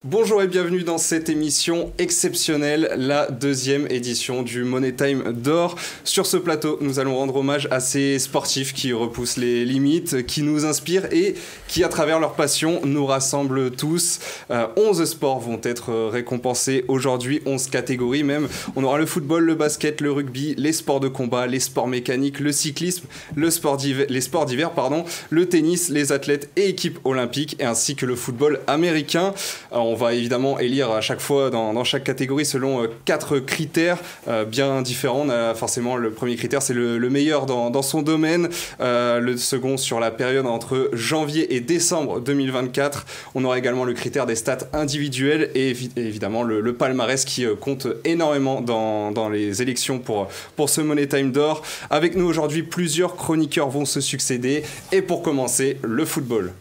Bonjour et bienvenue dans cette émission exceptionnelle, la deuxième édition du Money Time d'Or. Sur ce plateau, nous allons rendre hommage à ces sportifs qui repoussent les limites, qui nous inspirent et qui, à travers leur passion, nous rassemblent tous. 11 sports vont être récompensés aujourd'hui, 11 catégories même. On aura le football, le basket, le rugby, les sports de combat, les sports mécaniques, le cyclisme, les sports d'hiver, le tennis, les athlètes et équipes olympiques, ainsi que le football américain. On va évidemment élire à chaque fois dans chaque catégorie selon 4 critères bien différents. On a forcément le premier critère, c'est le meilleur dans son domaine. Le second sur la période entre janvier et décembre 2024. On aura également le critère des stats individuelles et évidemment le palmarès qui compte énormément dans les élections pour ce Money Time d'Or. Avec nous aujourd'hui, plusieurs chroniqueurs vont se succéder. Et pour commencer, le football.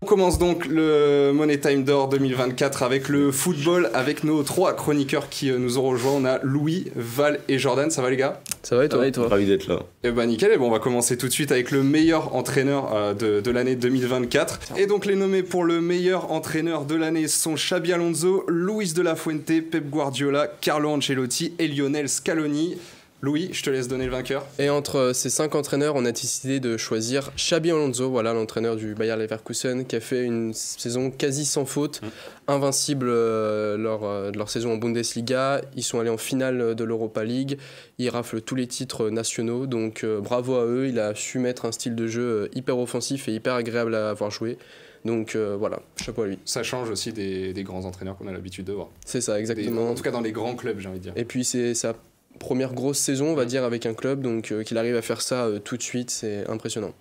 On commence donc le Money Time d'Or 2024 avec le football, avec nos 3 chroniqueurs qui nous ont rejoints. On a Louis, Val et Jordan. Ça va les gars ? Ça va et toi ? Ravi d'être là. Eh ben nickel, et bon, on va commencer tout de suite avec le meilleur entraîneur de l'année 2024. Et donc les nommés pour le meilleur entraîneur de l'année sont Xabi Alonso, Luis de la Fuente, Pep Guardiola, Carlo Ancelotti et Lionel Scaloni. Louis, je te laisse donner le vainqueur. Et entre ces 5 entraîneurs, on a décidé de choisir Xabi Alonso, voilà l'entraîneur du Bayer Leverkusen, qui a fait une saison quasi sans faute, invincible lors de leur saison en Bundesliga. Ils sont allés en finale de l'Europa League, ils raflent tous les titres nationaux, donc bravo à eux. Il a su mettre un style de jeu hyper offensif et hyper agréable à avoir joué. Donc voilà, chapeau à lui. Ça change aussi des grands entraîneurs qu'on a l'habitude de voir. C'est ça, exactement. En tout cas dans les grands clubs, j'ai envie de dire. Et puis c'est ça. Première grosse saison, on va dire, avec un club, donc qu'il arrive à faire ça tout de suite, c'est impressionnant.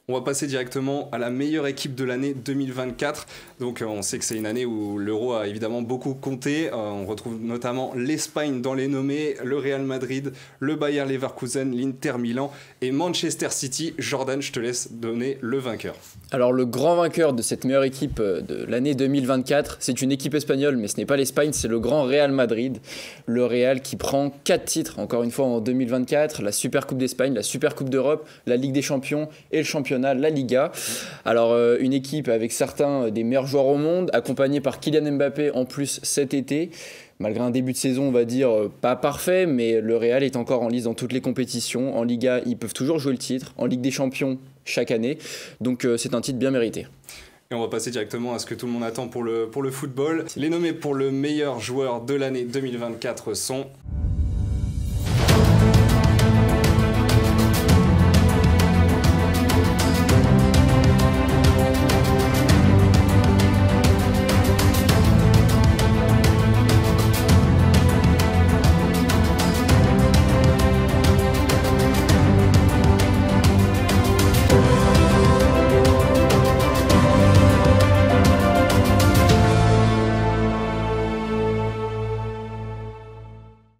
On va passer directement à la meilleure équipe de l'année 2024. Donc on sait que c'est une année où l'Euro a évidemment beaucoup compté. On retrouve notamment l'Espagne dans les nommés, le Real Madrid, le Bayer Leverkusen, l'Inter Milan et Manchester City. Jordan, je te laisse donner le vainqueur. Alors le grand vainqueur de cette meilleure équipe de l'année 2024, c'est une équipe espagnole, mais ce n'est pas l'Espagne, c'est le grand Real Madrid. Le Real qui prend 4 titres, encore une fois en 2024, la Super Coupe d'Espagne, la Super Coupe d'Europe, la Ligue des Champions et le championnat, la Liga. Alors une équipe avec certains des meilleurs joueurs au monde, accompagnée par Kylian Mbappé en plus cet été. Malgré un début de saison, on va dire, pas parfait, mais le Real est encore en lice dans toutes les compétitions. En Liga, ils peuvent toujours jouer le titre. En Ligue des Champions, chaque année. Donc c'est un titre bien mérité. Et on va passer directement à ce que tout le monde attend pour le football. Les nommés pour le meilleur joueur de l'année 2024 sont...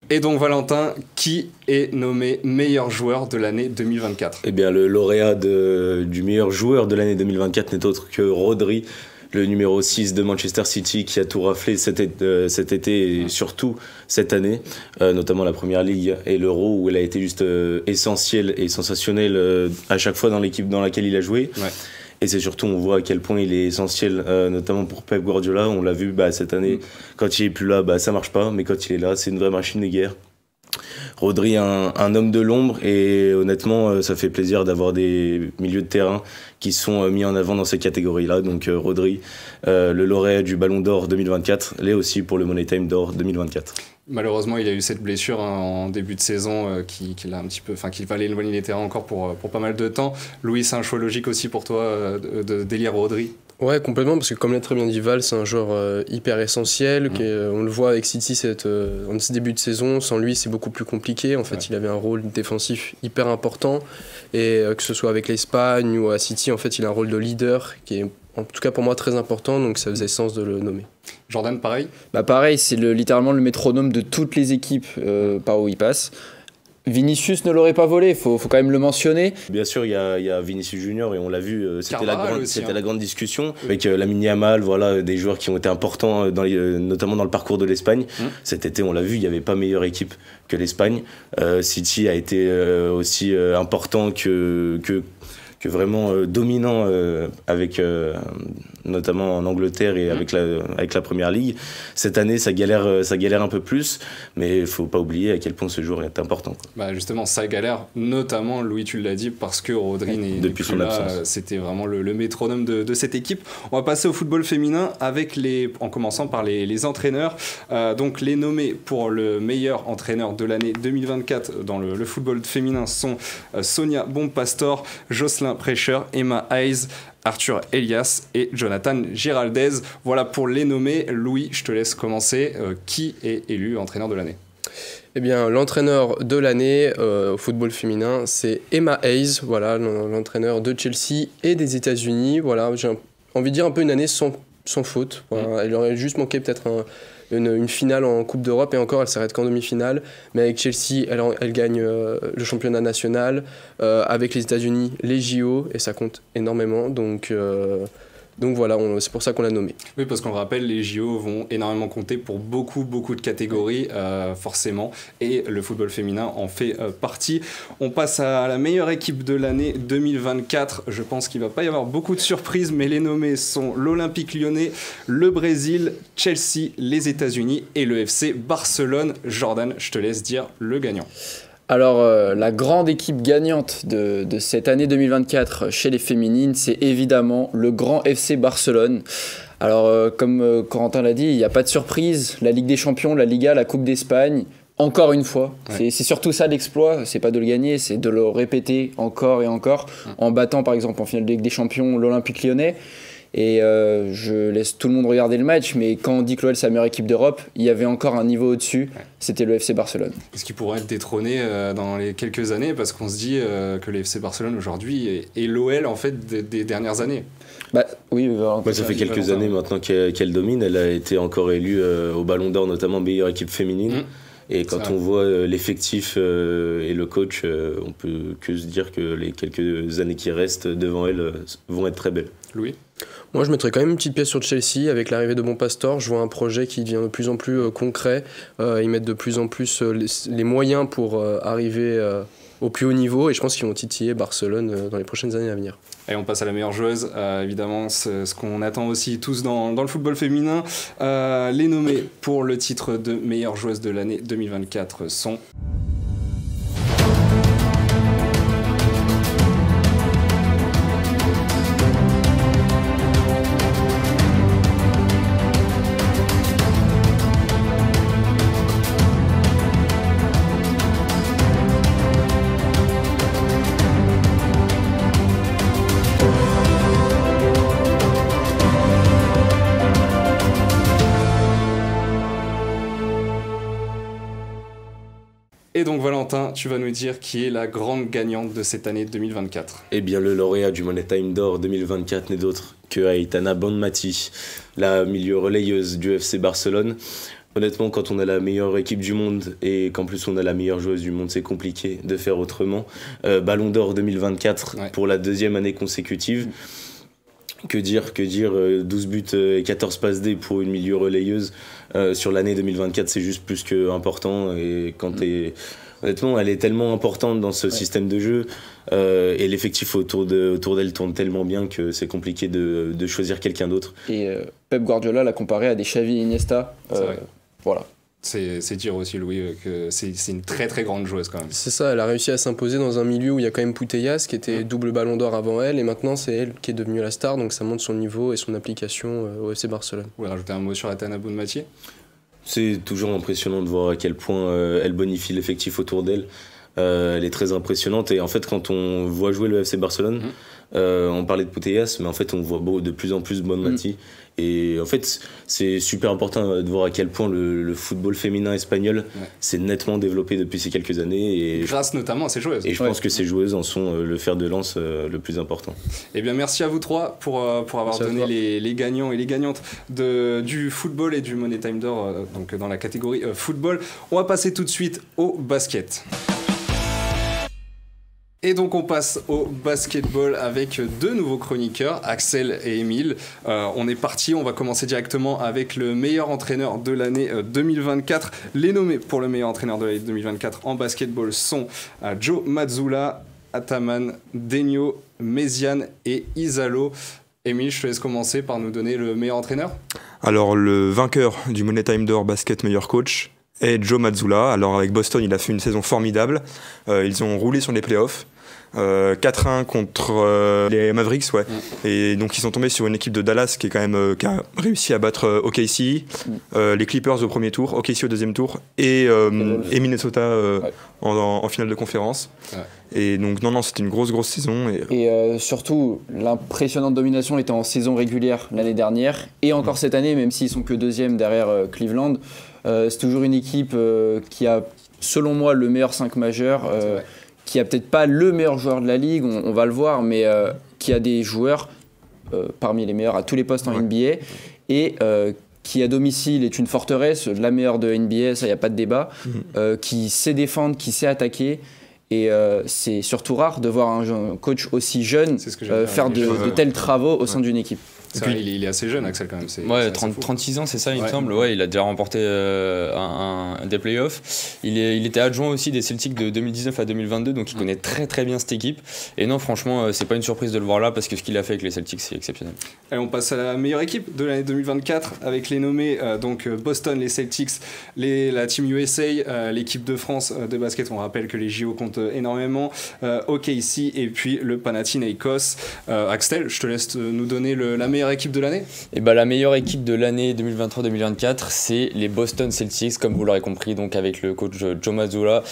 Et donc Valentin, qui est nommé meilleur joueur de l'année 2024 ? Eh bien le lauréat du meilleur joueur de l'année 2024 n'est autre que Rodri, le numéro 6 de Manchester City qui a tout raflé cet été et surtout cette année, notamment la Première Ligue et l'Euro où il a été juste essentiel et sensationnel à chaque fois dans l'équipe dans laquelle il a joué. Ouais. Et c'est surtout, on voit à quel point il est essentiel, notamment pour Pep Guardiola. On l'a vu cette année, quand il est plus là, ça marche pas. Mais quand il est là, c'est une vraie machine de guerre. Rodri, un homme de l'ombre. Et honnêtement, ça fait plaisir d'avoir des milieux de terrain qui sont mis en avant dans ces catégories-là. Donc Rodri, le lauréat du Ballon d'Or 2024, l'est aussi pour le Money Time d'Or 2024. Malheureusement, il a eu cette blessure en début de saison qui l'a un petit peu, qui va l'éloigner des terrains encore pour pas mal de temps. Louis, c'est un choix logique aussi pour toi d'élire Rodri ? Ouais, complètement, parce que comme l'a très bien dit Val, c'est un joueur hyper essentiel. On le voit avec City en ce début de saison. Sans lui, c'est beaucoup plus compliqué. En fait, il avait un rôle défensif hyper important. Et que ce soit avec l'Espagne ou à City, en fait, il a un rôle de leader qui est en tout cas pour moi très important, donc ça faisait sens de le nommer. Jordan, pareil ? Pareil, c'est littéralement le métronome de toutes les équipes par où il passe. Vinicius ne l'aurait pas volé, faut quand même le mentionner. Bien sûr, il y a Vinicius Junior et on l'a vu, c'était la grande discussion avec Lamine Yamal, voilà, des joueurs qui ont été importants notamment dans le parcours de l'Espagne. Cet été, on l'a vu, il n'y avait pas meilleure équipe que l'Espagne. City a été aussi important que vraiment dominant avec notamment en Angleterre et avec la Première Ligue. Cette année, ça galère un peu plus, mais il faut pas oublier à quel point ce joueur est important, quoi. Bah justement, ça galère, notamment, Louis, tu l'as dit, parce que Rodri n'est depuis plus son là. absence. C'était vraiment le métronome de cette équipe. On va passer au football féminin en commençant par les entraîneurs. Donc les nommés pour le meilleur entraîneur de l'année 2024 dans le football féminin sont Sonia Bonpastor, Jocelyn Precher, Emma Hayes, Arthur Elias et Jonathan Giraldez. Voilà pour les nommés. Louis, je te laisse commencer. Qui est élu entraîneur de l'année ? Eh bien, l'entraîneur de l'année au football féminin, c'est Emma Hayes, voilà, l'entraîneur de Chelsea et des États-Unis. Voilà, j'ai envie de dire un peu une année sans faute. Voilà. Elle aurait juste manqué peut-être une finale en Coupe d'Europe, et encore, elle s'arrête qu'en demi-finale. Mais avec Chelsea, elle gagne le championnat national. Avec les États-Unis, les JO, et ça compte énormément. Donc voilà, c'est pour ça qu'on l'a nommé. Oui, parce qu'on le rappelle, les JO vont énormément compter pour beaucoup de catégories, forcément, et le football féminin en fait partie. On passe à la meilleure équipe de l'année 2024. Je pense qu'il ne va pas y avoir beaucoup de surprises, mais les nommés sont l'Olympique Lyonnais, le Brésil, Chelsea, les États-Unis et le FC Barcelone. Jordan, je te laisse dire le gagnant. Alors, la grande équipe gagnante de cette année 2024 chez les féminines, c'est évidemment le grand FC Barcelone. Alors, comme Corentin l'a dit, il n'y a pas de surprise. La Ligue des Champions, la Liga, la Coupe d'Espagne, encore une fois. Ouais. C'est surtout ça l'exploit, c'est pas de le gagner, c'est de le répéter encore et encore, en battant par exemple en finale de Ligue des Champions l'Olympique Lyonnais. Et je laisse tout le monde regarder le match, mais quand on dit que l'OL c'est la meilleure équipe d'Europe, il y avait encore un niveau au-dessus, c'était le FC Barcelone. Est-ce qu'il pourrait être détrôné dans les quelques années, parce qu'on se dit que le FC Barcelone aujourd'hui est l'OL en fait des dernières années. Bah, oui, ça fait quelques années maintenant qu'elle domine. Elle a été encore élue au Ballon d'Or, notamment meilleure équipe féminine. Et quand on voit l'effectif et le coach, on peut que se dire que les quelques années qui restent devant elle vont être très belles. Louis ? Moi, je mettrais quand même une petite pièce sur Chelsea. Avec l'arrivée de Bonpastor, je vois un projet qui devient de plus en plus concret. Ils mettent de plus en plus les moyens pour arriver au plus haut niveau, et je pense qu'ils vont titiller Barcelone dans les prochaines années à venir. Et on passe à la meilleure joueuse, évidemment, ce qu'on attend aussi tous dans le football féminin. Les nommés pour le titre de meilleure joueuse de l'année 2024 sont... Et donc Valentin, tu vas nous dire qui est la grande gagnante de cette année 2024. Eh bien, le lauréat du Money Time d'Or 2024 n'est d'autre que Aitana Bonmati, la milieu relayeuse du FC Barcelone. Honnêtement, quand on a la meilleure équipe du monde et qu'en plus on a la meilleure joueuse du monde, c'est compliqué de faire autrement. Ballon d'Or 2024 pour la deuxième année consécutive. Que dire, 12 buts et 14 passes D pour une milieu relayeuse sur l'année 2024, c'est juste plus que important. Et honnêtement, elle est tellement importante dans ce système de jeu et l'effectif autour d'elle tourne tellement bien que c'est compliqué de choisir quelqu'un d'autre. Et Pep Guardiola l'a comparé à des Xavi et Iniesta. Voilà. C'est dire aussi, Louis, que c'est une très très grande joueuse quand même. C'est ça, elle a réussi à s'imposer dans un milieu où il y a quand même Putellas qui était double ballon d'or avant elle, et maintenant c'est elle qui est devenue la star, donc ça montre son niveau et son application au FC Barcelone. Vous voulez rajouter un mot sur Aitana Bonmati ? C'est toujours impressionnant de voir à quel point elle bonifie l'effectif autour d'elle. Elle est très impressionnante, et en fait quand on voit jouer le FC Barcelone, on parlait de Putellas, mais en fait on voit de plus en plus Bonmati. Et en fait, c'est super important de voir à quel point le football féminin espagnol s'est nettement développé depuis ces quelques années. Et grâce notamment à ces joueuses. Et je pense que ces joueuses en sont le fer de lance le plus important. Eh bien, merci à vous trois pour avoir donné les gagnants et les gagnantes du football et du Money Time d'Or, donc dans la catégorie football. On va passer tout de suite au basket. Et donc on passe au basketball avec deux nouveaux chroniqueurs, Axel et Émile. On est parti, on va commencer directement avec le meilleur entraîneur de l'année 2024. Les nommés pour le meilleur entraîneur de l'année 2024 en basketball sont Joe Mazzulla, Ataman, Denio, Méziane et Isalo. Émile, je te laisse commencer par nous donner le meilleur entraîneur. Alors, le vainqueur du Money Time d'Or Basket meilleur coach est Joe Mazzulla. Alors, avec Boston, il a fait une saison formidable. Ils ont roulé sur les playoffs. 4-1 contre les Mavericks, ouais. Et donc ils sont tombés sur une équipe de Dallas qui est quand même qui a réussi à battre OKC, les Clippers au premier tour, OKC au deuxième tour et Minnesota en finale de conférence. Ouais. Et donc non, c'était une grosse saison. Et surtout, l'impressionnante domination était en saison régulière l'année dernière et encore cette année, même s'ils sont que deuxième derrière Cleveland. C'est toujours une équipe qui a, selon moi, le meilleur 5 majeur. Qui a peut-être pas le meilleur joueur de la ligue, on va le voir, mais qui a des joueurs parmi les meilleurs à tous les postes en NBA et qui à domicile est une forteresse, la meilleure de NBA, ça il n'y a pas de débat, qui sait défendre, qui sait attaquer. Et c'est surtout rare de voir un coach aussi jeune faire de tels travaux au sein d'une équipe. Il est assez jeune, Axel, quand même. Ouais, 36 ans, c'est ça, il me semble. Ouais, il a déjà remporté des playoffs. Il était adjoint aussi des Celtics de 2019 à 2022, donc il connaît très bien cette équipe. Et non, franchement, c'est pas une surprise de le voir là, parce que ce qu'il a fait avec les Celtics, c'est exceptionnel. Allez, on passe à la meilleure équipe de l'année 2024, avec les nommés donc Boston, les Celtics, la Team USA, l'équipe de France de basket. On rappelle que les JO comptent énormément. OKC et puis le Panathinaikos. Axel, je te laisse nous donner la meilleure équipe de l'année. Et la meilleure équipe de l'année 2023-2024, c'est les Boston Celtics, comme vous l'aurez compris, donc avec le coach Joe Mazzulla.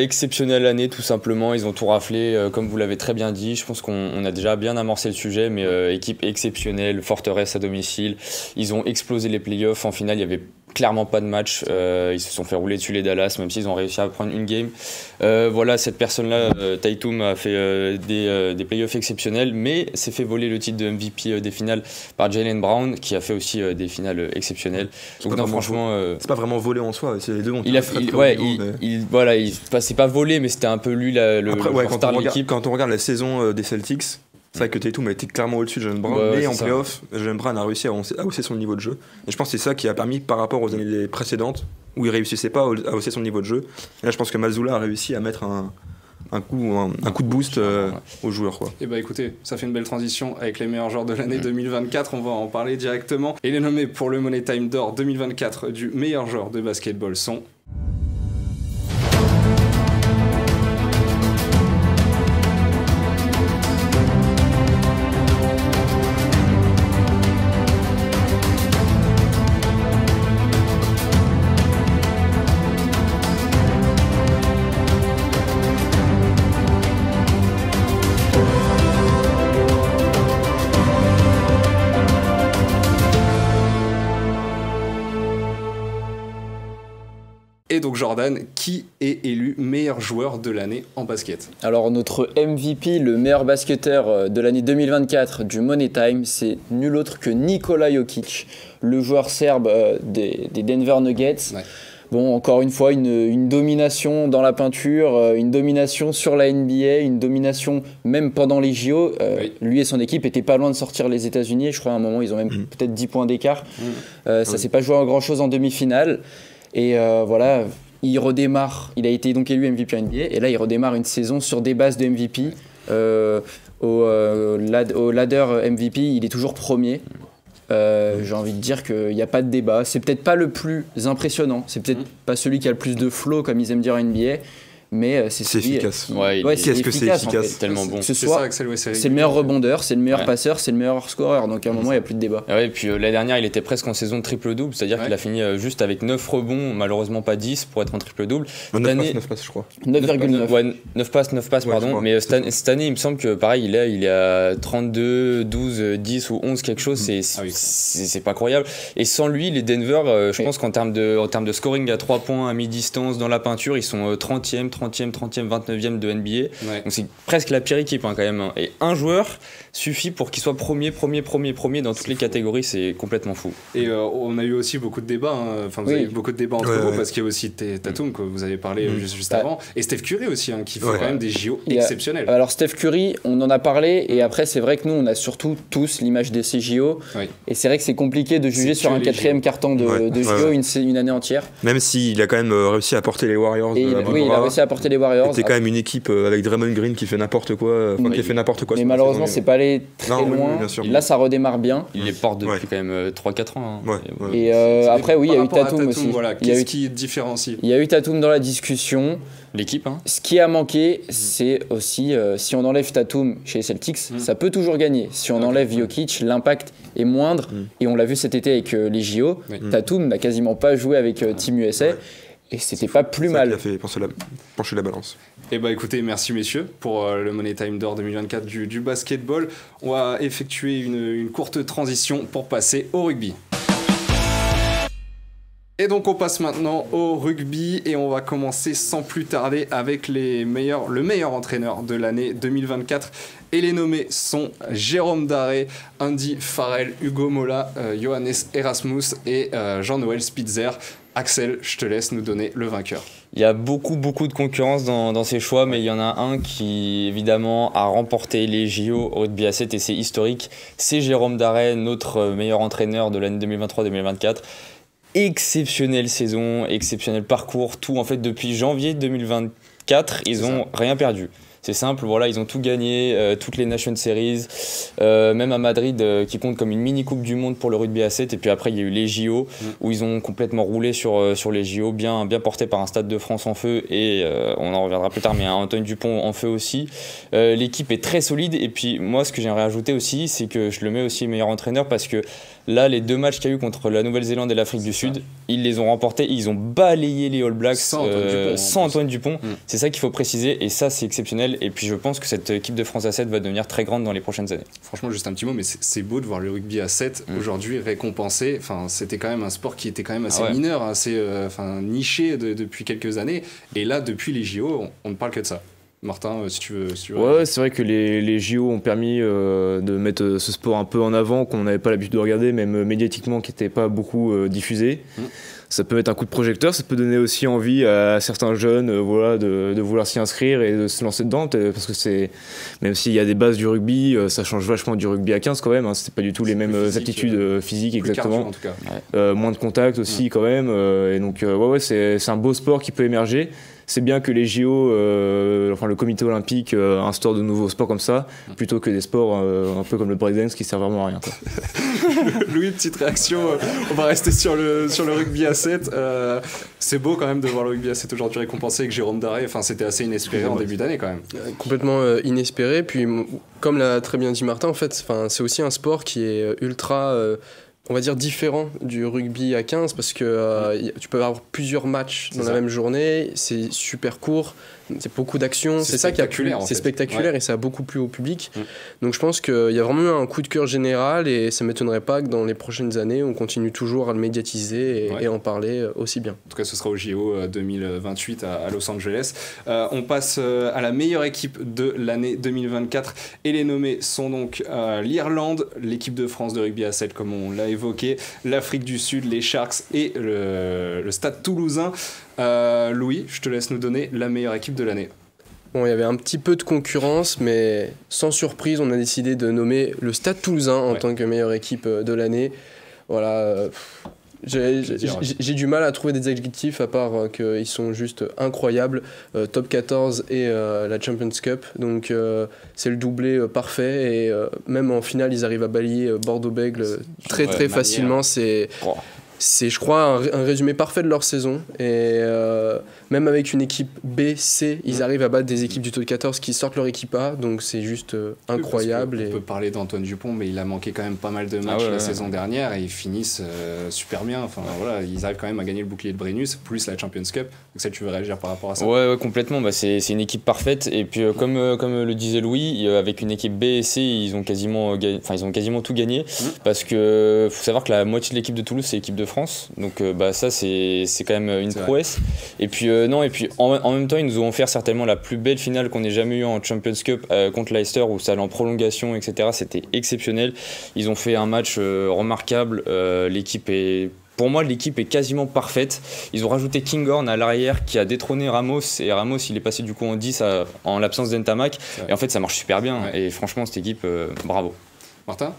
Exceptionnelle année, tout simplement. Ils ont tout raflé, comme vous l'avez très bien dit. Je pense qu'on a déjà bien amorcé le sujet, mais équipe exceptionnelle, forteresse à domicile. Ils ont explosé les playoffs. En finale, il y avait clairement pas de match, ils se sont fait rouler dessus les Dallas, même s'ils ont réussi à prendre une game. Voilà, cette personne-là, Tatum, a fait des playoffs exceptionnels, mais s'est fait voler le titre de MVP des finales par Jaylen Brown, qui a fait aussi des finales exceptionnelles. Donc non, franchement, c'est pas vraiment volé en soi, c'est les deux. C'est pas volé, mais c'était un peu lui le star de l'équipe. Quand on regarde la saison des Celtics, c'est vrai que Tatum a été clairement au-dessus de Jaylen Brown, mais en playoff, Jaylen Brown a réussi à hausser son niveau de jeu. Et je pense que c'est ça qui a permis, par rapport aux années précédentes, où il réussissait pas à hausser son niveau de jeu. Et là, je pense que Mazzulla a réussi à mettre un coup de boost aux joueurs, quoi. Et écoutez, ça fait une belle transition avec les meilleurs joueurs de l'année 2024. On va en parler directement. Et les nommés pour le Money Time d'Or 2024 du meilleur joueur de basketball sont... Et donc Jordan, qui est élu meilleur joueur de l'année en basket? Alors notre MVP, le meilleur basketteur de l'année 2024 du Money Time, c'est nul autre que Nikola Jokic, le joueur serbe des Denver Nuggets. Ouais. Bon, encore une fois, une domination dans la peinture, une domination sur la NBA, une domination même pendant les JO. Oui. Lui et son équipe étaient pas loin de sortir les États-Unis. Je crois à un moment, ils ont même peut-être 10 points d'écart. Ça s'est pas joué à grand-chose en demi-finale. Et voilà, il redémarre, il a été donc élu MVP NBA, et là il redémarre une saison sur des bases de MVP. Au ladder MVP, il est toujours premier. J'ai envie de dire qu'il n'y a pas de débat. C'est peut-être pas le plus impressionnant, c'est peut-être pas celui qui a le plus de flow, comme ils aiment dire en NBA. Mais c'est efficace. Qu'est-ce que c'est efficace, c'est tellement bon. C'est le meilleur rebondeur, c'est le meilleur passeur, c'est le meilleur scoreur. Donc à un moment, il n'y a plus de débat. Et puis l'année dernière, il était presque en saison de triple-double, c'est-à-dire qu'il a fini juste avec 9 rebonds, malheureusement pas 10 pour être en triple-double. 9 passes, je crois. 9,9. Ouais, 9 passes, pardon. Mais cette année, il me semble que pareil, il est à 32, 12, 10 ou 11, quelque chose. C'est pas croyable. Et sans lui, les Denver, je pense qu'en termes de scoring à 3 points à mi-distance dans la peinture, ils sont 30e, 29e de NBA. Ouais. Donc c'est presque la pire équipe quand même. Et un joueur suffit pour qu'il soit premier dans toutes les catégories. C'est complètement fou. Et on a eu aussi beaucoup de débats. Enfin, vous avez eu beaucoup de débats entre vous parce qu'il y a aussi Tatum que vous avez parlé juste avant. Et Steph Curry aussi, qui fait quand même des JO exceptionnels. Alors Steph Curry, on en a parlé. Et après, c'est vrai que nous, on a surtout tous l'image de ces JO. Oui. Et c'est vrai que c'est compliqué de juger sur un quatrième carton de JO une année entière. Même s'il a quand même réussi à porter les Warriors. Il a réussi à porté les Warriors. C'était quand même une équipe avec Draymond Green qui fait n'importe quoi, qui a fait n'importe quoi. Mais malheureusement, c'est pas allé très loin. Oui, là, ça redémarre bien. Il les porte depuis quand même 3-4 ans. Hein. Ouais. Et après, oui, il y a eu Tatum aussi. Voilà. Qu'est-ce qui différencie? Il y a eu Tatum dans la discussion. L'équipe, hein. Ce qui a manqué, c'est aussi, si on enlève Tatum chez les Celtics, ça peut toujours gagner. Si on enlève Jokic, l'impact est moindre. Et on l'a vu cet été avec les JO. Tatum n'a quasiment pas joué avec Team USA. Et c'était pas plus mal. Il a fait pencher la balance. Eh bah écoutez, merci messieurs pour le Money Time d'Or 2024 du basketball. On va effectuer une courte transition pour passer au rugby. Et donc on passe maintenant au rugby et on va commencer sans plus tarder avec le meilleur entraîneur de l'année 2024. Et les nommés sont Jérôme Daré, Andy Farrell, Hugo Mola, Johannes Erasmus et Jean-Noël Spitzer. Axel, je te laisse nous donner le vainqueur. Il y a beaucoup de concurrence dans ces choix, mais il y en a un qui évidemment a remporté les JO au rugby à 7 et c'est historique. C'est Jérôme Daré, notre meilleur entraîneur de l'année 2023-2024. Exceptionnelle saison, exceptionnel parcours, tout en fait depuis janvier 2024, ils ont rien perdu. C'est simple, voilà, ils ont tout gagné, toutes les Nation Series, même à Madrid, qui compte comme une mini Coupe du Monde pour le rugby à 7. Et puis après, il y a eu les JO, où ils ont complètement roulé sur les JO, bien portés par un Stade de France en feu, et on en reviendra plus tard, mais un Antoine Dupont en feu aussi. L'équipe est très solide, et puis moi, ce que j'aimerais ajouter aussi, c'est que je le mets aussi meilleur entraîneur, parce que là, les 2 matchs qu'il y a eu contre la Nouvelle-Zélande et l'Afrique du Sud, ils les ont remportés, ils ont balayé les All Blacks sans Antoine Dupont. C'est ça qu'il faut préciser, et ça, c'est exceptionnel. Et puis je pense que cette équipe de France à 7 va devenir très grande dans les prochaines années. Franchement, juste un petit mot, mais c'est beau de voir le rugby à 7 aujourd'hui récompensé. Enfin, c'était quand même un sport qui était quand même assez mineur, assez niché depuis quelques années. Et là, depuis les JO, on ne parle que de ça. Martin, si tu veux. Ouais, c'est vrai que les JO ont permis de mettre ce sport un peu en avant, qu'on n'avait pas l'habitude de regarder, même médiatiquement, qui n'était pas beaucoup diffusé. Ça peut être un coup de projecteur, ça peut donner aussi envie à certains jeunes de vouloir s'y inscrire et de se lancer dedans, parce que même s'il y a des bases du rugby, ça change vachement du rugby à 15 quand même, hein, c'est pas du tout les mêmes aptitudes physiques exactement, cardio, en tout cas. moins de contact aussi quand même, et donc c'est un beau sport qui peut émerger. C'est bien que les JO, le comité olympique instaure de nouveaux sports comme ça, plutôt que des sports un peu comme le breakdance qui servent vraiment à rien, quoi. Louis, petite réaction, on va rester sur le rugby à 7. C'est beau quand même de voir le rugby à 7 aujourd'hui récompensé avec Jérôme Daré. Enfin, c'était assez inespéré en début d'année quand même. Complètement inespéré. Puis, comme l'a très bien dit Martin, en fait, c'est aussi un sport qui est ultra... on va dire différent du rugby à 15 parce que tu peux avoir plusieurs matchs dans la même journée, c'est super court, c'est beaucoup d'action, c'est ça qui a plu, c'est spectaculaire et ça a beaucoup plu au public. Donc je pense qu'il y a vraiment eu un coup de cœur général et ça m'étonnerait pas que dans les prochaines années on continue toujours à le médiatiser et en parler aussi bien. En tout cas ce sera au JO 2028 à Los Angeles. On passe à la meilleure équipe de l'année 2024 et les nommés sont donc l'Irlande, l'équipe de France de rugby à 7 comme on l'a évoqué, l'Afrique du Sud, les Sharks et le Stade Toulousain. Louis, je te laisse nous donner la meilleure équipe de l'année. Bon, il y avait un petit peu de concurrence, mais sans surprise, on a décidé de nommer le Stade Toulousain en tant que meilleure équipe de l'année. Voilà. J'ai du mal à trouver des adjectifs à part qu'ils sont juste incroyables. Top 14 et la Champions Cup. Donc c'est le doublé parfait. Et même en finale, ils arrivent à balayer Bordeaux-Bègles très facilement. C'est, je crois, un résumé parfait de leur saison. Et même avec une équipe B, C, ils arrivent à battre des équipes du top 14 qui sortent leur équipe A. Donc c'est juste incroyable. On peut parler d'Antoine Dupont, mais il a manqué quand même pas mal de matchs la saison dernière et ils finissent super bien. Enfin, voilà, ils arrivent quand même à gagner le bouclier de Brennus, plus la Champions Cup. Donc ça, tu veux réagir par rapport à ça? Ouais, complètement. C'est une équipe parfaite. Et puis, comme le disait Louis, avec une équipe B et C, ils ont quasiment tout gagné. Parce que faut savoir que la moitié de l'équipe de Toulouse, c'est l'équipe de France. Donc ça, c'est quand même une prouesse. Et puis, en même temps, ils nous ont offert certainement la plus belle finale qu'on ait jamais eue en Champions Cup contre Leicester, où ça allait en prolongation, etc. C'était exceptionnel. Ils ont fait un match remarquable. Pour moi, l'équipe est quasiment parfaite. Ils ont rajouté Kinghorn à l'arrière qui a détrôné Ramos. Et Ramos, il est passé du coup en 10 en l'absence d'Entamac. Et en fait, ça marche super bien. Et franchement, cette équipe, bravo. Martin ?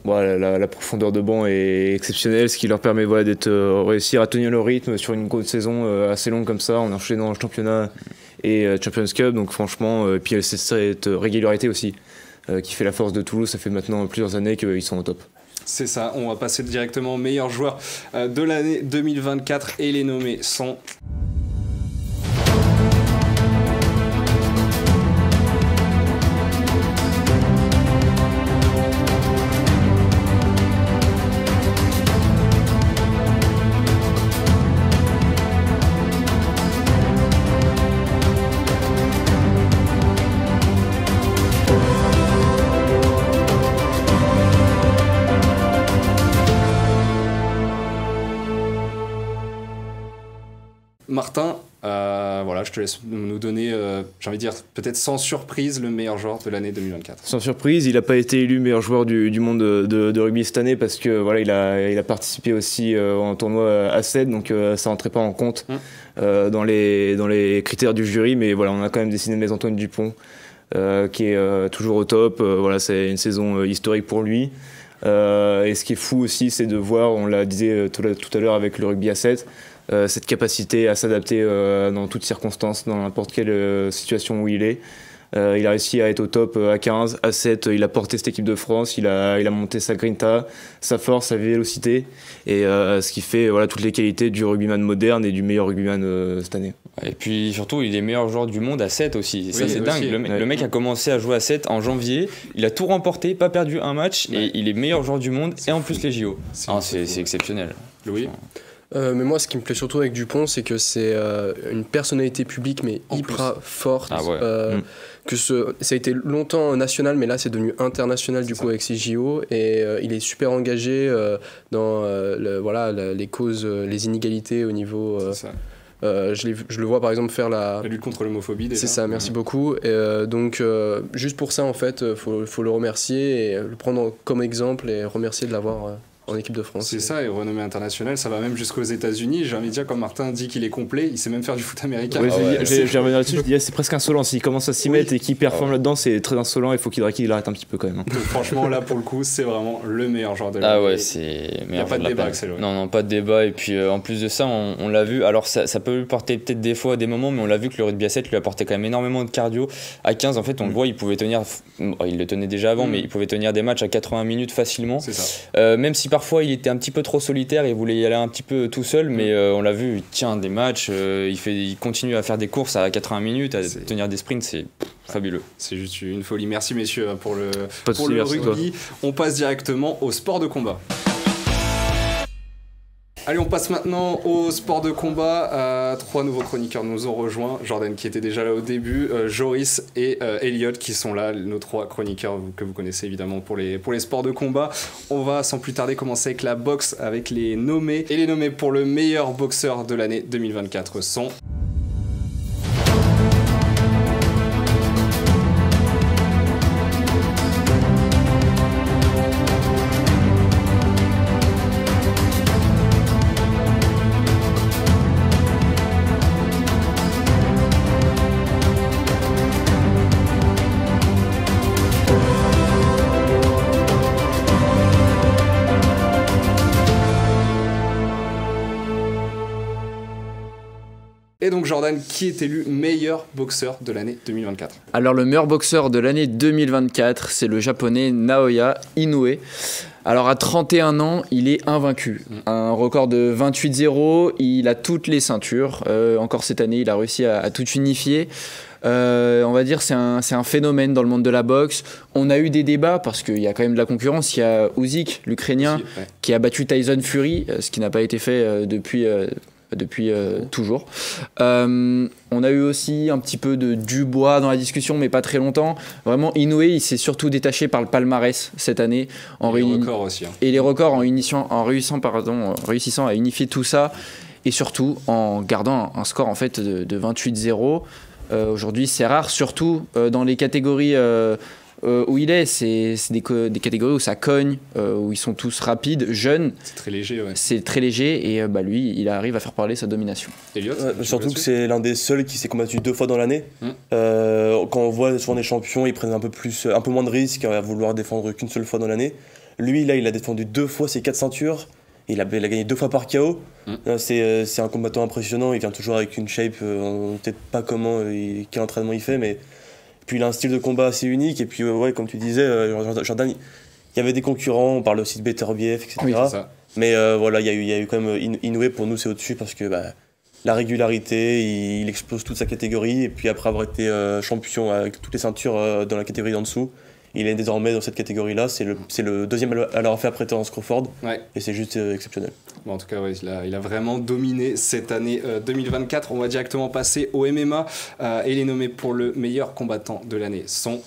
La profondeur de banc est exceptionnelle, ce qui leur permet réussir à tenir le rythme sur une grosse saison assez longue comme ça, en enchaînant le championnat et Champions Cup. Donc franchement, puis c'est cette régularité aussi qui fait la force de Toulouse. Ça fait maintenant plusieurs années qu'ils sont au top. C'est ça, on va passer directement au meilleur joueur de l'année 2024 et les nommés sont... Martin, voilà, je te laisse nous donner, j'ai envie de dire, peut-être sans surprise, le meilleur joueur de l'année 2024. Sans surprise, il n'a pas été élu meilleur joueur du monde de rugby cette année parce que voilà, il a participé aussi en tournoi A7, donc ça rentrait pas en compte dans les critères du jury, mais voilà, on a quand même décidé de mettre Antoine Dupont, qui est toujours au top. Voilà, c'est une saison historique pour lui. Et ce qui est fou aussi, c'est de voir, on l'a disait tout à l'heure avec le rugby A7, cette capacité à s'adapter dans toutes circonstances, dans n'importe quelle situation où il est. Il a réussi à être au top à 15, à 7, il a porté cette équipe de France, il a monté sa grinta, sa force, sa vélocité, et ce qui fait voilà, toutes les qualités du rugbyman moderne et du meilleur rugbyman cette année. Et puis surtout, il est meilleur joueur du monde à 7 aussi. Ça, oui, c'est dingue. Le mec a commencé à jouer à 7 en janvier, il a tout remporté, pas perdu un match, et il est meilleur joueur du monde, et en plus les JO. C'est exceptionnel. Louis? Mais moi, ce qui me plaît surtout avec Dupont, c'est que c'est une personnalité publique, mais hyper forte. Ah ouais. Ça a été longtemps national, mais là, c'est devenu international du coup avec ces JO. Et il est super engagé dans les causes, les inégalités au niveau. Je le vois par exemple faire la lutte contre l'homophobie déjà. C'est ça, merci beaucoup. Et, donc juste pour ça, en fait, faut le remercier et le prendre comme exemple et remercier de l'avoir en équipe de France. C'est ça, et renommée internationale, ça va même jusqu'aux États-Unis. J'ai envie de dire, comme Martin dit qu'il est complet, il sait même faire du foot américain. Oui, je vais revenir là-dessus, je dis c'est presque insolent. S'il commence à s'y mettre et qu'il performe là-dedans, c'est très insolent, il faut qu'il arrête un petit peu quand même. Donc, franchement, là pour le coup, c'est vraiment le meilleur joueur de l'année. Ah ouais, c'est. Il n'y a pas de débat, Axel. Non, pas de débat. Et puis en plus de ça, on l'a vu. Alors ça peut lui porter peut-être des fois à des moments, mais on l'a vu que le rugby à 7 lui apportait quand même énormément de cardio. À 15, en fait, on le voit, il pouvait tenir. Il le tenait déjà avant, mais il pouvait tenir des matchs à 80 minutes facilement. C'est ça. Même si parfois il était un petit peu trop solitaire, il voulait y aller un petit peu tout seul, mais on l'a vu, il tient des matchs, il continue à faire des courses à 80 minutes, à tenir des sprints, c'est fabuleux. C'est juste une folie. Merci messieurs pour le merci rugby. On passe directement au sport de combat. Allez, on passe maintenant au sport de combat. 3 nouveaux chroniqueurs nous ont rejoints. Jordan qui était déjà là au début, Joris et Elliot qui sont là, nos 3 chroniqueurs que vous connaissez évidemment pour les sports de combat. On va sans plus tarder commencer avec la boxe, avec les nommés. Et les nommés pour le meilleur boxeur de l'année 2024 sont... Et donc Jordan, qui est élu meilleur boxeur de l'année 2024 ? Alors le meilleur boxeur de l'année 2024, c'est le japonais Naoya Inoue. Alors à 31 ans, il est invaincu. Un record de 28-0, il a toutes les ceintures. Encore cette année, il a réussi à tout unifier. On va dire c'est un phénomène dans le monde de la boxe. On a eu des débats parce qu'il y a quand même de la concurrence. Il y a Usyk, l'Ukrainien, qui a battu Tyson Fury, ce qui n'a pas été fait depuis toujours. On a eu aussi un petit peu de Dubois dans la discussion, mais pas très longtemps. Vraiment, Inoue, il s'est surtout détaché par le palmarès cette année. Et les records aussi. Et les records en réussissant à unifier tout ça. Et surtout en gardant un score en fait de 28-0. Aujourd'hui, c'est rare, surtout dans les catégories... où il est, c'est des catégories où ça cogne, où ils sont tous rapides, jeunes. C'est très léger, ouais. C'est très léger et lui, il arrive à faire parler sa domination. Elliot, surtout que c'est l'un des seuls qui s'est combattu 2 fois dans l'année. Quand on voit souvent des champions, ils prennent un peu moins de risques à vouloir défendre qu'une seule fois dans l'année. Lui, là, il a défendu 2 fois ses 4 ceintures. Il a gagné 2 fois par KO. C'est un combattant impressionnant. Il vient toujours avec une shape, on ne sait peut-être pas quel entraînement il fait, mais puis il a un style de combat assez unique. Et puis, comme tu disais, Jordan, il y avait des concurrents, on parle aussi de Beterbiev, etc. Oui, c'est ça. Mais voilà, il y a eu quand même Inoue, pour nous, c'est au-dessus parce que la régularité, il explose toute sa catégorie. Et puis après avoir été champion avec toutes les ceintures dans la catégorie d'en dessous, il est désormais dans cette catégorie-là. C'est le deuxième à l'avoir fait après Terence Crawford. Ouais. Et c'est juste exceptionnel. Bon, en tout cas, il a vraiment dominé cette année 2024. On va directement passer au MMA. Et les nommés pour le meilleur combattant de l'année sont...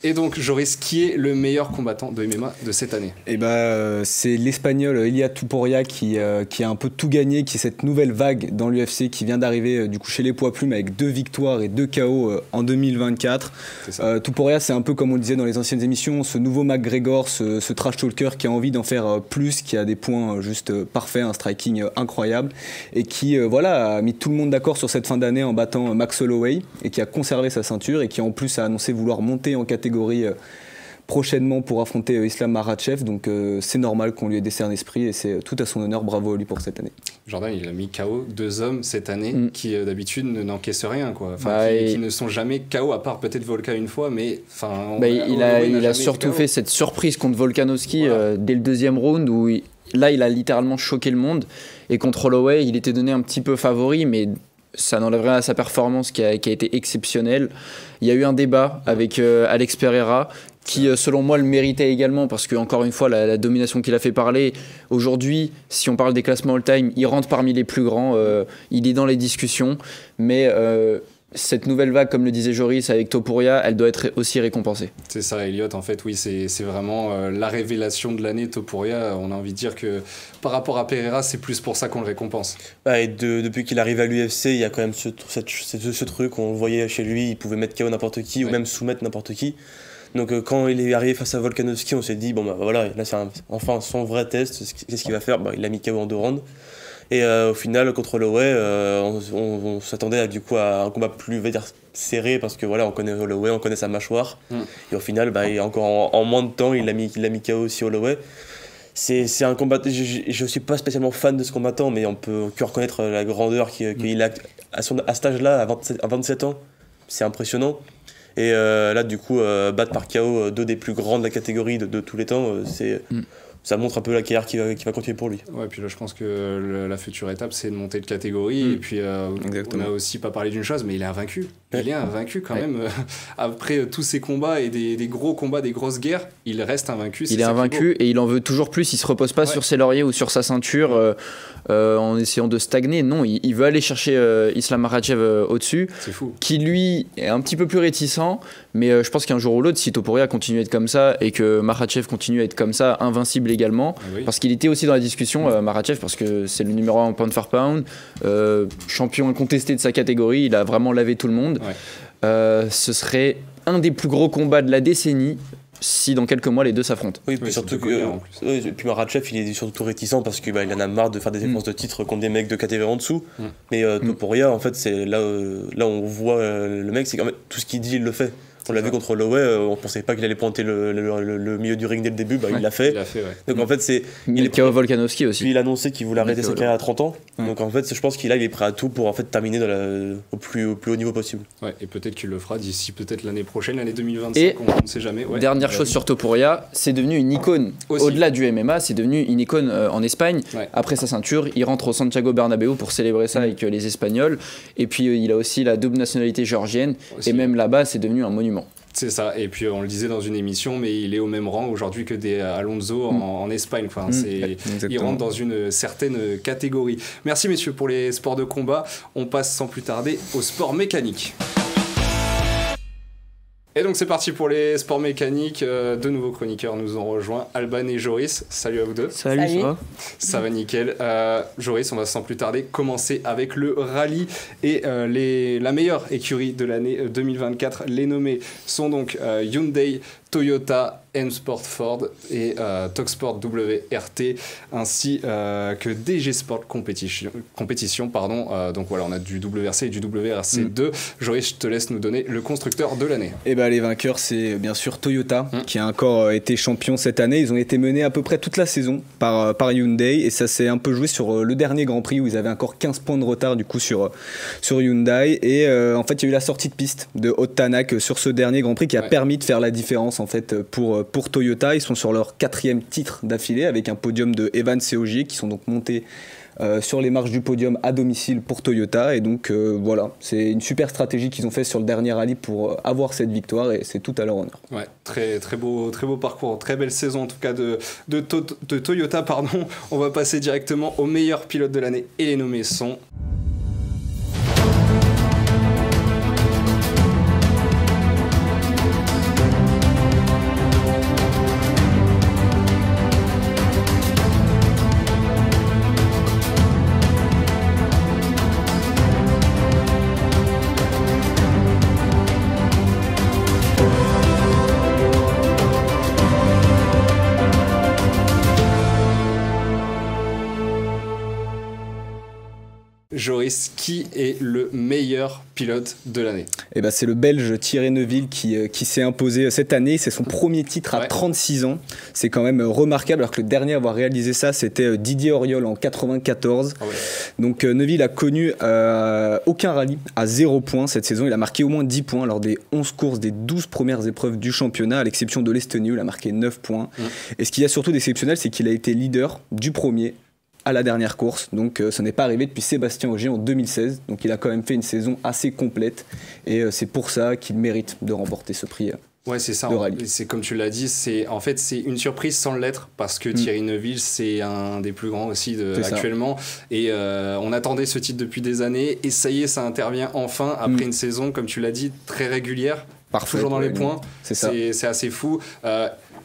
Et donc, Joris, qui est le meilleur combattant de MMA de cette année ? C'est l'Espagnol Ilia Topuria qui a un peu tout gagné, qui est cette nouvelle vague dans l'UFC qui vient d'arriver du coup chez les poids plumes avec 2 victoires et 2 KO en 2024. Topuria, c'est un peu comme on le disait dans les anciennes émissions, ce nouveau McGregor, ce trash talker qui a envie d'en faire plus, qui a des points juste parfaits, un striking incroyable et qui a mis tout le monde d'accord sur cette fin d'année en battant Max Holloway et qui a conservé sa ceinture et qui en plus a annoncé vouloir monter en catégorie prochainement pour affronter Islam Makhachev, donc c'est normal qu'on lui ait décerné ce prix et c'est tout à son honneur, bravo à lui pour cette année. Jordan, il a mis KO 2 hommes cette année qui d'habitude n'encaissent rien, quoi. Qui ne sont jamais KO, à part peut-être Volkan une fois, mais il a surtout fait cette surprise contre Volkanovski dès le 2e round où il a littéralement choqué le monde, et contre Holloway il était donné un petit peu favori, mais ça n'enlève rien à sa performance qui a été exceptionnelle. Il y a eu un débat avec Alex Pereira qui selon moi le méritait également parce que encore une fois la domination qu'il a fait parler. Aujourd'hui, si on parle des classements all-time, il rentre parmi les plus grands, il est dans les discussions, mais cette nouvelle vague, comme le disait Joris avec Topuria, elle doit être aussi récompensée. C'est ça, Elliot, en fait, oui, c'est vraiment la révélation de l'année, Topuria. On a envie de dire que par rapport à Pereira, c'est plus pour ça qu'on le récompense. Et depuis qu'il arrive à l'UFC, il y a quand même ce truc, on le voyait chez lui, il pouvait mettre KO n'importe qui ou même soumettre n'importe qui. Donc quand il est arrivé face à Volkanovski, on s'est dit, là c'est enfin son vrai test, qu'est-ce qu'il va faire ? Il a mis KO en 2 rounds. Et au final, contre Holloway, on s'attendait à un combat plus serré parce que on connaît Holloway, on connaît sa mâchoire. Et au final, encore en moins de temps, il a mis KO aussi Holloway. C'est un combat. Je suis pas spécialement fan de ce combattant, mais on peut que reconnaître la grandeur qu'il a à cet âge-là, à 27 ans. C'est impressionnant. Et là, du coup, battre par KO 2 des plus grands de la catégorie de tous les temps, ça montre un peu la carrière qui va continuer pour lui. Ouais, puis là, je pense que la future étape, c'est de monter de catégorie. Et puis, on n'a aussi pas parlé d'une chose, mais il est invaincu. Il est invaincu quand même. Après tous ces combats et des gros combats, des grosses guerres, il reste invaincu. Il est invaincu et il en veut toujours plus. Il se repose pas sur ses lauriers ou sur sa ceinture en essayant de stagner. Non, il veut aller chercher Islam Makhachev au-dessus. C'est fou. Qui lui est un petit peu plus réticent. Mais je pense qu'un jour ou l'autre, si Topuria continue à être comme ça et que Makhachev continue à être comme ça, invincible également, parce qu'il était aussi dans la discussion, Makhachev, parce que c'est le numéro 1 pound for pound, champion incontesté de sa catégorie, il a vraiment lavé tout le monde. Ce serait un des plus gros combats de la décennie si dans quelques mois les deux s'affrontent. Oui, puis surtout puis Makhachev, il est surtout réticent parce qu'il en a marre de faire des défenses de titre contre des mecs de catégorie en dessous. Mais Topuria, en fait, c'est là on voit le mec, c'est quand même tout ce qu'il dit, il le fait. On l'a vu contre Holloway, on pensait pas qu'il allait pointer le milieu du ring dès le début, il l'a fait. Donc en fait, il est KO Volkanovski aussi. Puis il a annoncé qu'il voulait arrêter sa carrière à 30 ans. Donc en fait, je pense qu'il est prêt à tout pour terminer au plus haut niveau possible. Ouais, et peut-être qu'il le fera d'ici peut-être l'année prochaine, l'année 2025, on ne sait jamais. Dernière chose sur Topuria, c'est devenu une icône. Au-delà du MMA, c'est devenu une icône en Espagne. Après sa ceinture, il rentre au Santiago Bernabéu pour célébrer ça avec les Espagnols. Et puis il a aussi la double nationalité géorgienne. Et même là-bas, c'est devenu un monument. C'est ça, et puis on le disait dans une émission, mais il est au même rang aujourd'hui que des Alonso en Espagne. Enfin, il rentre dans une certaine catégorie. Merci messieurs pour les sports de combat. On passe sans plus tarder au sport mécanique. Et donc c'est parti pour les sports mécaniques. Deux nouveaux chroniqueurs nous ont rejoints, Alban et Joris. Salut à vous deux. Salut. Ça va ? Ça va nickel. Joris, on va sans plus tarder commencer avec le rallye et la meilleure écurie de l'année 2024. Les nommés sont donc Hyundai, Toyota, M-Sport Ford et Toksport WRT ainsi que DG Sport Competition. Donc voilà, on a du WRC et du WRC2. Joris, je te laisse nous donner le constructeur de l'année. Et les vainqueurs, c'est bien sûr Toyota qui a encore été champion cette année. Ils ont été menés à peu près toute la saison par Hyundai et ça s'est un peu joué sur le dernier Grand Prix où ils avaient encore 15 points de retard du coup sur Hyundai. Et en fait, il y a eu la sortie de piste de Haute Tanak sur ce dernier Grand Prix qui a permis de faire la différence en fait pour Toyota. Ils sont sur leur 4e titre d'affilée avec un podium de Evans et Ogier qui sont donc montés sur les marches du podium à domicile pour Toyota. Et donc voilà, c'est une super stratégie qu'ils ont fait sur le dernier rallye pour avoir cette victoire et c'est tout à leur honneur. Ouais, très beau parcours, très belle saison en tout cas de Toyota. On va passer directement aux meilleurs pilotes de l'année et les nommés sont... Joris, qui est le meilleur pilote de l'année ? C'est le Belge Thierry Neuville qui s'est imposé cette année. C'est son premier titre à 36 ans. C'est quand même remarquable, alors que le dernier à avoir réalisé ça, c'était Didier Auriol en 94. Ah ouais. Donc Neuville a connu aucun rallye à 0 points cette saison. Il a marqué au moins 10 points lors des 11 courses des 12 premières épreuves du championnat, à l'exception de l'Estonie où il a marqué 9 points. Et ce qu'il y a surtout d'exceptionnel, c'est qu'il a été leader du premier à la dernière course, donc ça n'est pas arrivé depuis Sébastien Ogier en 2016, donc il a quand même fait une saison assez complète et c'est pour ça qu'il mérite de remporter ce prix. Ouais, c'est ça. C'est comme tu l'as dit, c'est une surprise sans l'être parce que Thierry Neuville, c'est un des plus grands aussi actuellement. Et on attendait ce titre depuis des années et ça y est, ça intervient enfin après une saison, comme tu l'as dit, très régulière. Parfait, toujours dans les points. C'est assez fou.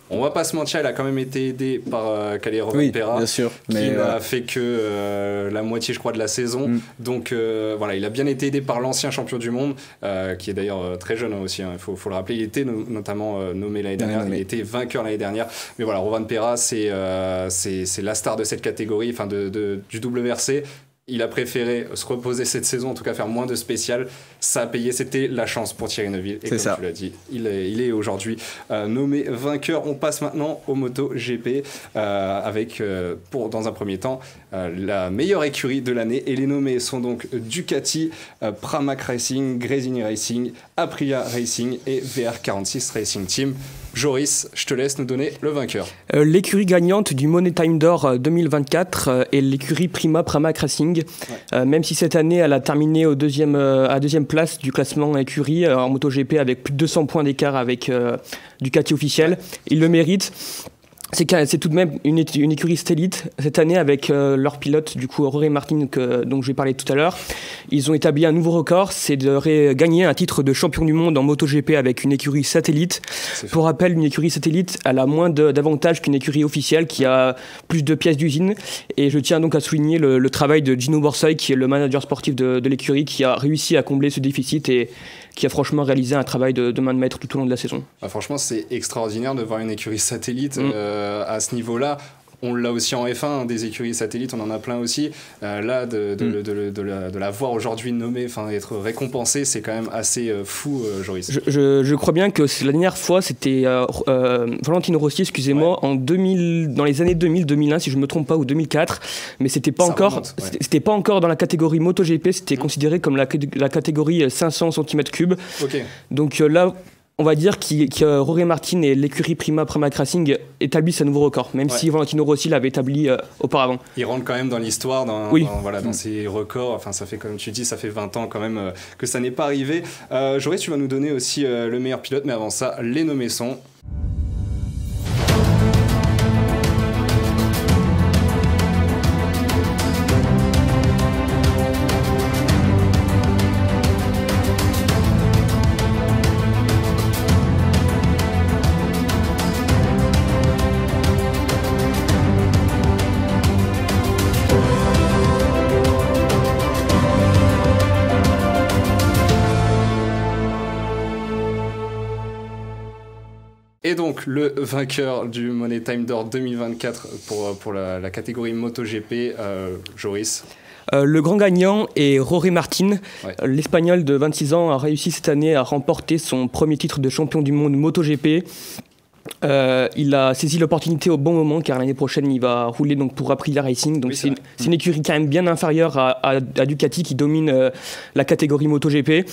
On va pas se mentir, il a quand même été aidé par Kalle Rovanperä, bien sûr, qui n'a fait que la moitié, je crois, de la saison. Donc voilà, il a bien été aidé par l'ancien champion du monde, qui est d'ailleurs très jeune aussi, il faut le rappeler. Il était notamment nommé l'année dernière, il était vainqueur l'année dernière. Mais voilà, Rovanperä, c'est la star de cette catégorie, du WRC. Il a préféré se reposer cette saison, en tout cas faire moins de spécial. Ça a payé, c'était la chance pour Thierry Neuville. Et comme tu l'as dit, il est aujourd'hui nommé vainqueur. On passe maintenant au MotoGP avec, dans un premier temps, la meilleure écurie de l'année. Et les nommés sont donc Ducati, Pramac Racing, Gresini Racing, Aprilia Racing et VR46 Racing Team. Joris, je te laisse nous donner le vainqueur. L'écurie gagnante du Money Time d'Or 2024 est l'écurie Pramac Racing. Même si cette année, elle a terminé à deuxième place du classement écurie en MotoGP avec plus de 200 points d'écart avec Ducati officiel. Il le mérite. C'est tout de même une écurie satellite cette année avec leur pilote, du coup, Jorge Martin, dont je vais parler tout à l'heure. Ils ont établi un nouveau record, c'est de gagner un titre de champion du monde en MotoGP avec une écurie satellite. Pour rappel, une écurie satellite, elle a moins d'avantages qu'une écurie officielle qui a plus de pièces d'usine. Et je tiens donc à souligner le travail de Gino Borsoy, qui est le manager sportif de l'écurie, qui a réussi à combler ce déficit et qui a franchement réalisé un travail de main de maître tout au long de la saison. Franchement, c'est extraordinaire de voir une écurie satellite à ce niveau-là. On l'a aussi en F1, des écuries satellites, on en a plein aussi. Là, de la voir aujourd'hui nommée, être récompensée, c'est quand même assez fou, Joris. Je crois bien que la dernière fois, c'était Valentino Rossi, excusez-moi, dans les années 2000-2001, si je ne me trompe pas, ou 2004. Mais c'était pas encore dans la catégorie MotoGP, c'était considéré comme la catégorie 500 cm3. Okay. Donc là, on va dire que Jorge Martin et l'écurie Pramac Racing établissent un nouveau record, même si Valentino Rossi l'avait établi auparavant. Il rentre quand même dans l'histoire, dans ces records. Enfin, ça fait, comme tu dis, ça fait 20 ans quand même que ça n'est pas arrivé. Joris, tu vas nous donner aussi le meilleur pilote, mais avant ça, les nommés sont... Et donc, le vainqueur du Money Time d'Or 2024 pour la catégorie MotoGP, Joris. Le grand gagnant est Jorge Martin. Ouais. L'Espagnol de 26 ans a réussi cette année à remporter son premier titre de champion du monde MotoGP. Il a saisi l'opportunité au bon moment car l'année prochaine il va rouler donc pour Aprilia Racing. Donc c'est une écurie quand même bien inférieure à Ducati qui domine la catégorie MotoGP.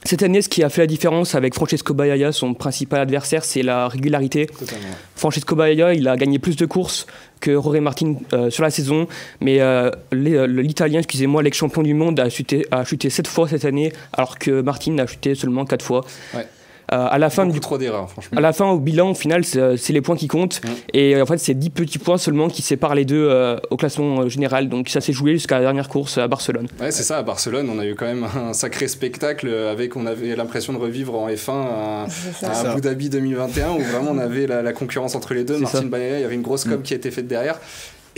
Cette année, ce qui a fait la différence avec Francesco Bagnaia, son principal adversaire, c'est la régularité. Totalement. Francesco Bagnaia, il a gagné plus de courses que Jorge Martin sur la saison, mais l'Italien, l'ex-champion du monde, a chuté 7 fois cette année, alors que Martin a chuté seulement 4 fois. Ouais. À la fin trop d'erreurs, franchement. À la fin, au bilan, au final, c'est les points qui comptent. Et en fait, c'est 10 petits points seulement qui séparent les deux au classement général. Donc ça s'est joué jusqu'à la dernière course à Barcelone. Ouais, c'est ça, à Barcelone, on a eu quand même un sacré spectacle on avait l'impression de revivre en F1 à Abu Dhabi 2021 où vraiment on avait la concurrence entre les deux. Martin Bagnaia, il y avait une grosse com qui a été faite derrière.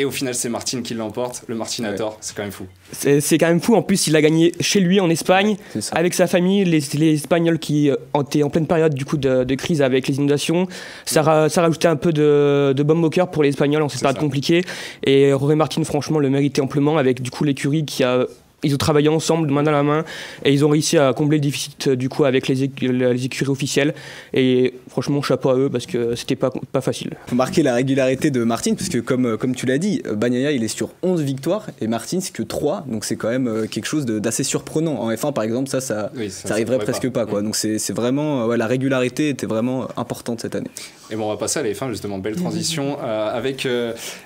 Et au final, c'est Martin qui l'emporte, le Martinator, c'est quand même fou. C'est quand même fou, en plus, il a gagné chez lui en Espagne, avec sa famille, les Espagnols qui étaient en pleine période du coup, de crise avec les inondations. Ça rajoutait un peu de baume au cœur pour les Espagnols en cette période compliquée. Et Jorge Martin, franchement, le méritait amplement avec du coup l'écurie qui a... Ils ont travaillé ensemble, main dans la main, et ils ont réussi à combler le déficit du coup avec les écuries officielles. Et franchement, chapeau à eux parce que c'était pas facile. Il faut marquer la régularité de Martin, parce que comme tu l'as dit, Bagnaia il est sur 11 victoires et Martin c'est que 3, donc c'est quand même quelque chose d'assez surprenant. En F1 par exemple, ça arriverait presque pas quoi. Donc c'est vraiment, la régularité était vraiment importante cette année. Et bon, on va passer à la F1 justement, belle transition avec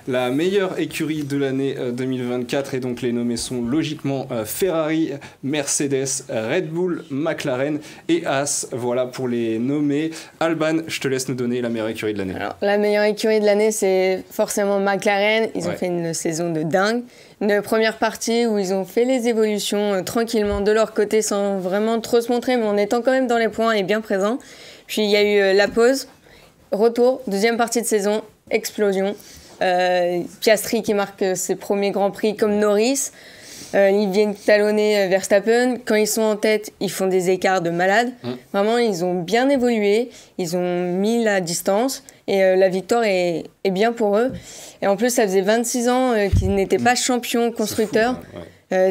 la meilleure écurie de l'année 2024, et donc les nommés sont logiquement Ferrari, Mercedes, Red Bull, McLaren et Haas. Voilà pour les nommés. Alban, je te laisse nous donner la meilleure écurie de l'année. Alors, la meilleure écurie de l'année, c'est forcément McLaren. Ils ont fait une saison de dingue. Une première partie où ils ont fait les évolutions tranquillement de leur côté sans vraiment trop se montrer, mais en étant quand même dans les points et bien présents. Puis il y a eu la pause, retour, deuxième partie de saison, explosion. Piastri qui marque ses premiers Grands Prix comme Norris. Ils viennent talonner Verstappen. Quand ils sont en tête, ils font des écarts de malade. Vraiment, ils ont bien évolué. Ils ont mis la distance. Et la victoire est bien pour eux. Et en plus, ça faisait 26 ans qu'ils n'étaient pas champions constructeurs.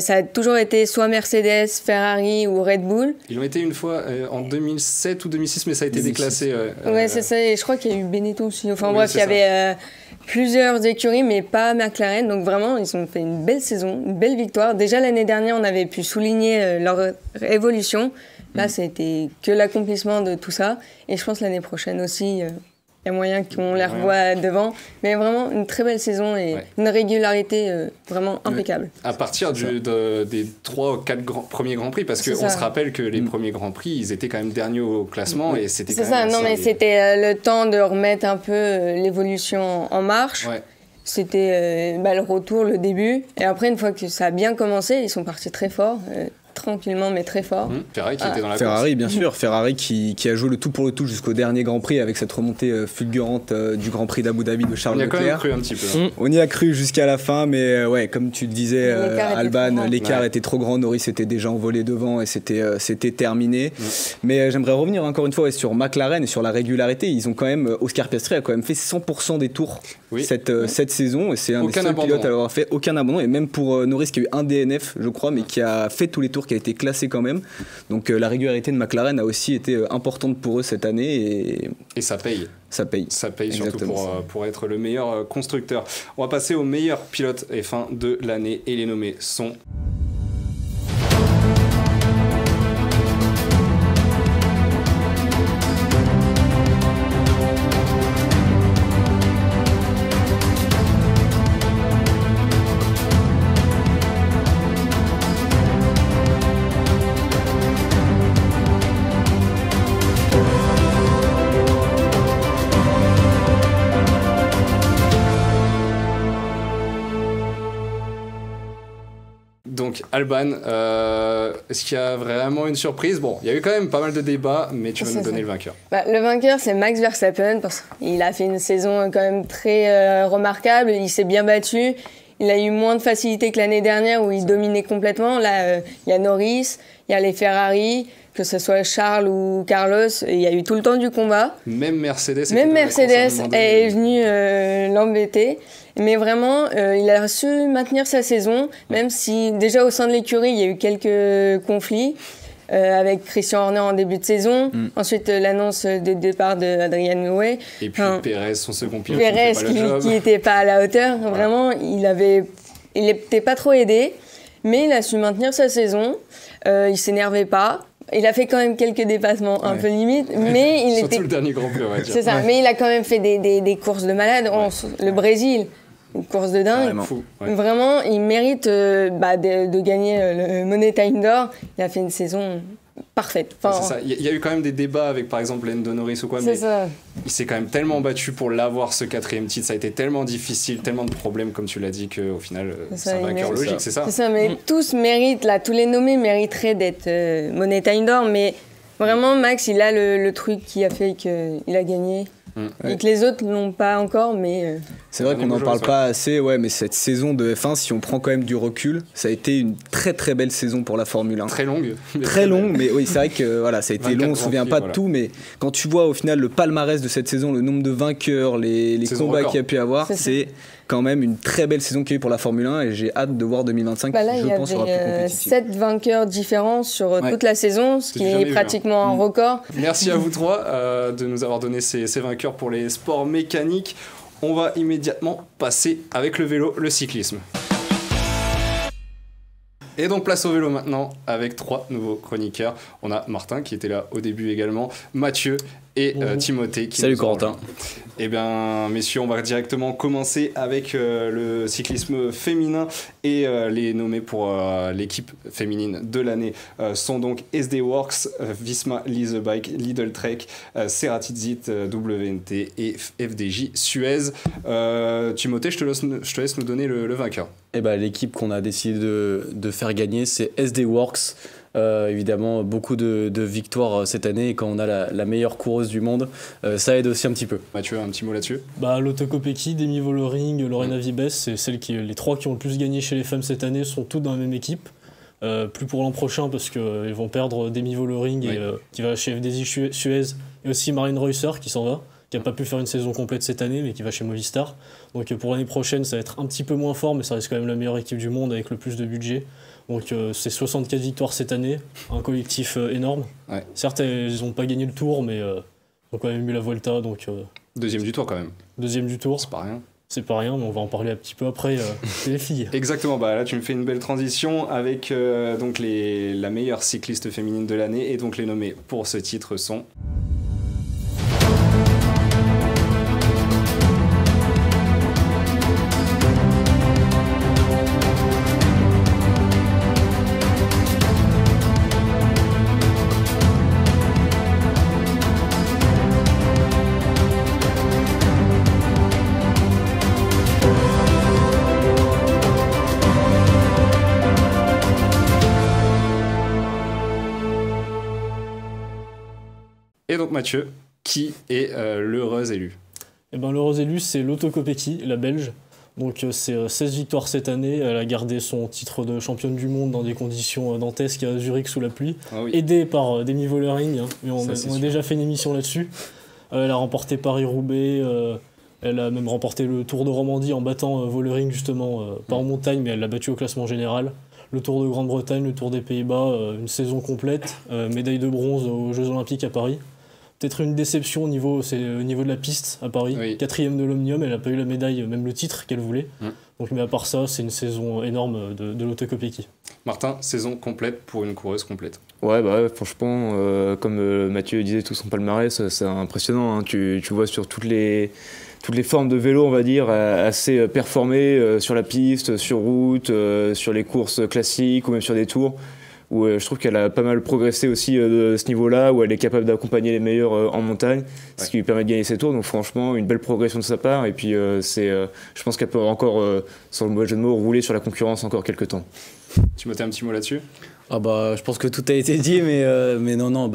Ça a toujours été soit Mercedes, Ferrari ou Red Bull. Ils l'ont été une fois en 2007 ou 2006, mais ça a été déclassé. Ouais, c'est ça. Et je crois qu'il y a eu Benetton aussi. Enfin bref, il y avait plusieurs écuries, mais pas McLaren. Donc vraiment, ils ont fait une belle saison, une belle victoire. Déjà l'année dernière, on avait pu souligner leur évolution. Là, ça a été que l'accomplissement de tout ça. Et je pense l'année prochaine aussi... Il y a moyen qu'on les revoie devant. Mais vraiment, une très belle saison et une régularité vraiment impeccable. À partir des 3 ou 4 premiers Grands Prix, parce qu'on se rappelle que les premiers Grands Prix, ils étaient quand même derniers au classement. Et c'était c'est ça, non mais c'était le temps de remettre un peu l'évolution en marche. C'était le retour, le début. Et après, une fois que ça a bien commencé, ils sont partis très fort. Tranquillement mais très fort. Ferrari qui était dans la Ferrari course. Bien sûr, Ferrari qui a joué le tout pour le tout jusqu'au dernier Grand Prix avec cette remontée fulgurante du Grand Prix d'Abu Dhabi de Charles Leclerc. On y a quand même cru un petit peu. On y a cru jusqu'à la fin, mais comme tu le disais Alban, l'écart était trop grand, Norris était déjà envolé devant et c'était terminé. Mais j'aimerais revenir encore une fois sur McLaren et sur la régularité. Ils ont quand même, Oscar Piastri a quand même fait 100% des tours cette saison, et c'est un des seuls pilotes à avoir fait aucun abandon, et même pour Norris qui a eu un DNF je crois, mais qui a fait tous les tours, qui a été classé quand même. Donc la régularité de McLaren a aussi été importante pour eux cette année, et ça paye. Ça paye surtout pour être le meilleur constructeur. On va passer au meilleur pilote F1 de l'année, et les nommés sont... Donc Alban, est-ce qu'il y a vraiment une surprise? Bon, il y a eu quand même pas mal de débats, mais tu vas nous donner le vainqueur. Le vainqueur, c'est Max Verstappen, parce qu'il a fait une saison quand même très remarquable, il s'est bien battu, il a eu moins de facilité que l'année dernière où il dominait complètement. Là, il y a Norris, il y a les Ferrari, que ce soit Charles ou Carlos, il y a eu tout le temps du combat. Même Mercedes est venue l'embêter. Mais vraiment, il a su maintenir sa saison, même si déjà au sein de l'écurie, il y a eu quelques conflits. Avec Christian Horner en début de saison, ensuite l'annonce de départ d'Adrian Newey. Et puis Pérez, son second pilote, qui n'était pas à la hauteur. Vraiment, il n'était pas trop aidé, mais il a su maintenir sa saison. Il s'énervait pas. Il a fait quand même quelques dépassements un peu limites, mais il surtout le dernier Grand Prix, on va dire. C'est ça, mais il a quand même fait des courses de malade. Le Brésil, une course de dingue. Vraiment, il mérite de gagner le Money Time d'Or. Il a fait une saison parfaite. Enfin, c'est ça. Il y a eu quand même des débats avec, par exemple, Lando Norris ou quoi, mais il s'est quand même tellement battu pour l'avoir, ce 4e titre. Ça a été tellement difficile, tellement de problèmes, comme tu l'as dit, qu'au final, c'est un vainqueur logique, c'est ça. C'est ça, mais tous méritent, là, tous les nommés mériteraient d'être Money Time d'Or, mais vraiment, Max, il a le truc qui a fait qu'il a gagné. Et que les autres l'ont pas encore, mais c'est vrai qu'on n'en parle pas assez, mais cette saison de F1, si on prend quand même du recul, ça a été une très très belle saison pour la Formule 1. Très longue. Très longue, mais oui, c'est vrai que ça a été long, on se souvient pas de tout, mais quand tu vois au final le palmarès de cette saison, le nombre de vainqueurs, les combats qu'il y a pu avoir, c'est quand même une très belle saison qu'il y a eu pour la Formule 1 et j'ai hâte de voir 2025 là, je pense sera plus compétitif. 7 vainqueurs différents sur toute la saison, ce qui est pratiquement un record. Merci à vous trois de nous avoir donné ces vainqueurs pour les sports mécaniques. On va immédiatement passer avec le vélo, le cyclisme. Et donc place au vélo maintenant avec 3 nouveaux chroniqueurs. On a Martin qui était là au début également, Mathieu et Timothée. Salut Corentin. Eh bien messieurs, on va directement commencer avec le cyclisme féminin et les nommés pour l'équipe féminine de l'année sont donc SD Works, Visma Lease Bike, Lidl Trek, Ceratizit, WNT et FDJ Suez. Timothée, je te laisse nous donner le vainqueur. L'équipe qu'on a décidé de faire gagner, c'est SD Works. Évidemment, beaucoup de victoires cette année, et quand on a la meilleure coureuse du monde, ça aide aussi un petit peu. Mathieu, un petit mot là-dessus? Lotto Kopecky, Demi Vollering, Lorena Vibes, c'est les 3 qui ont le plus gagné chez les femmes cette année, sont toutes dans la même équipe. Plus pour l'an prochain parce qu'ils vont perdre Demi Vollering qui va chez FDJ Suez, et aussi Marine Reusser qui s'en va, qui n'a pas pu faire une saison complète cette année mais qui va chez Movistar. Donc pour l'année prochaine ça va être un petit peu moins fort, mais ça reste quand même la meilleure équipe du monde avec le plus de budget. Donc c'est 64 victoires cette année, un collectif énorme. Certes elles n'ont pas gagné le Tour, mais ils ont quand même eu la Vuelta. Donc, deuxième du Tour quand même. Deuxième du Tour. C'est pas rien. C'est pas rien, mais on va en parler un petit peu après. C'est les filles. Exactement, là tu me fais une belle transition avec donc la meilleure cycliste féminine de l'année, et donc les nommés pour ce titre sont... Et donc Mathieu, qui est l'heureuse élue? L'heureuse élue, c'est Lotto Kopecky, la Belge. Donc c'est 16 victoires cette année. Elle a gardé son titre de championne du monde dans des conditions dantesques à Zurich sous la pluie, aidée par Demi Vollering, mais on a déjà fait une émission là-dessus. Elle a remporté Paris-Roubaix, elle a même remporté le Tour de Romandie en battant Vollering justement, pas en montagne, mais elle l'a battu au classement général. Le Tour de Grande-Bretagne, le Tour des Pays-Bas, une saison complète, médaille de bronze aux Jeux Olympiques à Paris. Peut-être une déception au niveau de la piste à Paris. 4e de l'Omnium, elle n'a pas eu la médaille, même le titre qu'elle voulait. Donc, mais à part ça, c'est une saison énorme de Lotto Kopecky. Martin, saison complète pour une coureuse complète. Franchement, comme Mathieu disait, tout son palmarès, c'est impressionnant. Hein. Tu vois sur toutes les formes de vélo, on va dire, assez performées sur la piste, sur route, sur les courses classiques ou même sur des tours. Où je trouve qu'elle a pas mal progressé aussi de ce niveau-là, où elle est capable d'accompagner les meilleurs en montagne, ce qui lui permet de gagner ses tours. Donc franchement, une belle progression de sa part. Et puis je pense qu'elle peut encore, sans le mauvais jeu de mots, rouler sur la concurrence encore quelques temps. Tu mettais un petit mot là-dessus? Je pense que tout a été dit, mais non,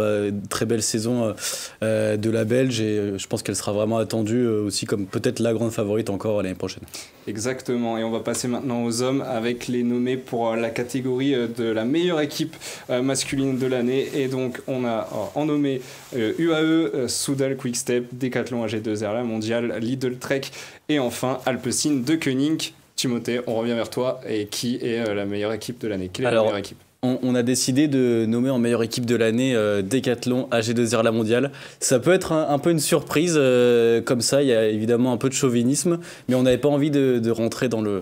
très belle saison de la Belge et je pense qu'elle sera vraiment attendue aussi comme peut-être la grande favorite encore l'année prochaine. Exactement, et on va passer maintenant aux hommes avec les nommés pour la catégorie de la meilleure équipe masculine de l'année. Et donc on a en nommé UAE, Soudal Quick-Step, Decathlon AG2R, la mondiale, Lidl Trek et enfin Alpecin de Koenig. Timothée, on revient vers toi. Et qui est la meilleure équipe de l'année? Quelle est la meilleure équipe? On a décidé de nommer en meilleure équipe de l'année Decathlon AG2R la mondiale. Ça peut être un peu une surprise comme ça, il y a évidemment un peu de chauvinisme, mais on n'avait pas envie de rentrer dans le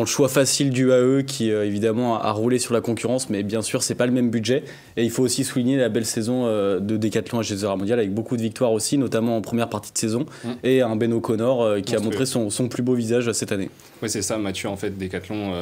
choix facile du AE qui évidemment a roulé sur la concurrence, mais bien sûr c'est pas le même budget. Et il faut aussi souligner la belle saison de Decathlon AG2R la mondiale avec beaucoup de victoires aussi, notamment en première partie de saison, et un Ben O'Connor qui a montré son plus beau visage cette année. Oui, c'est ça, Mathieu. En fait, Decathlon,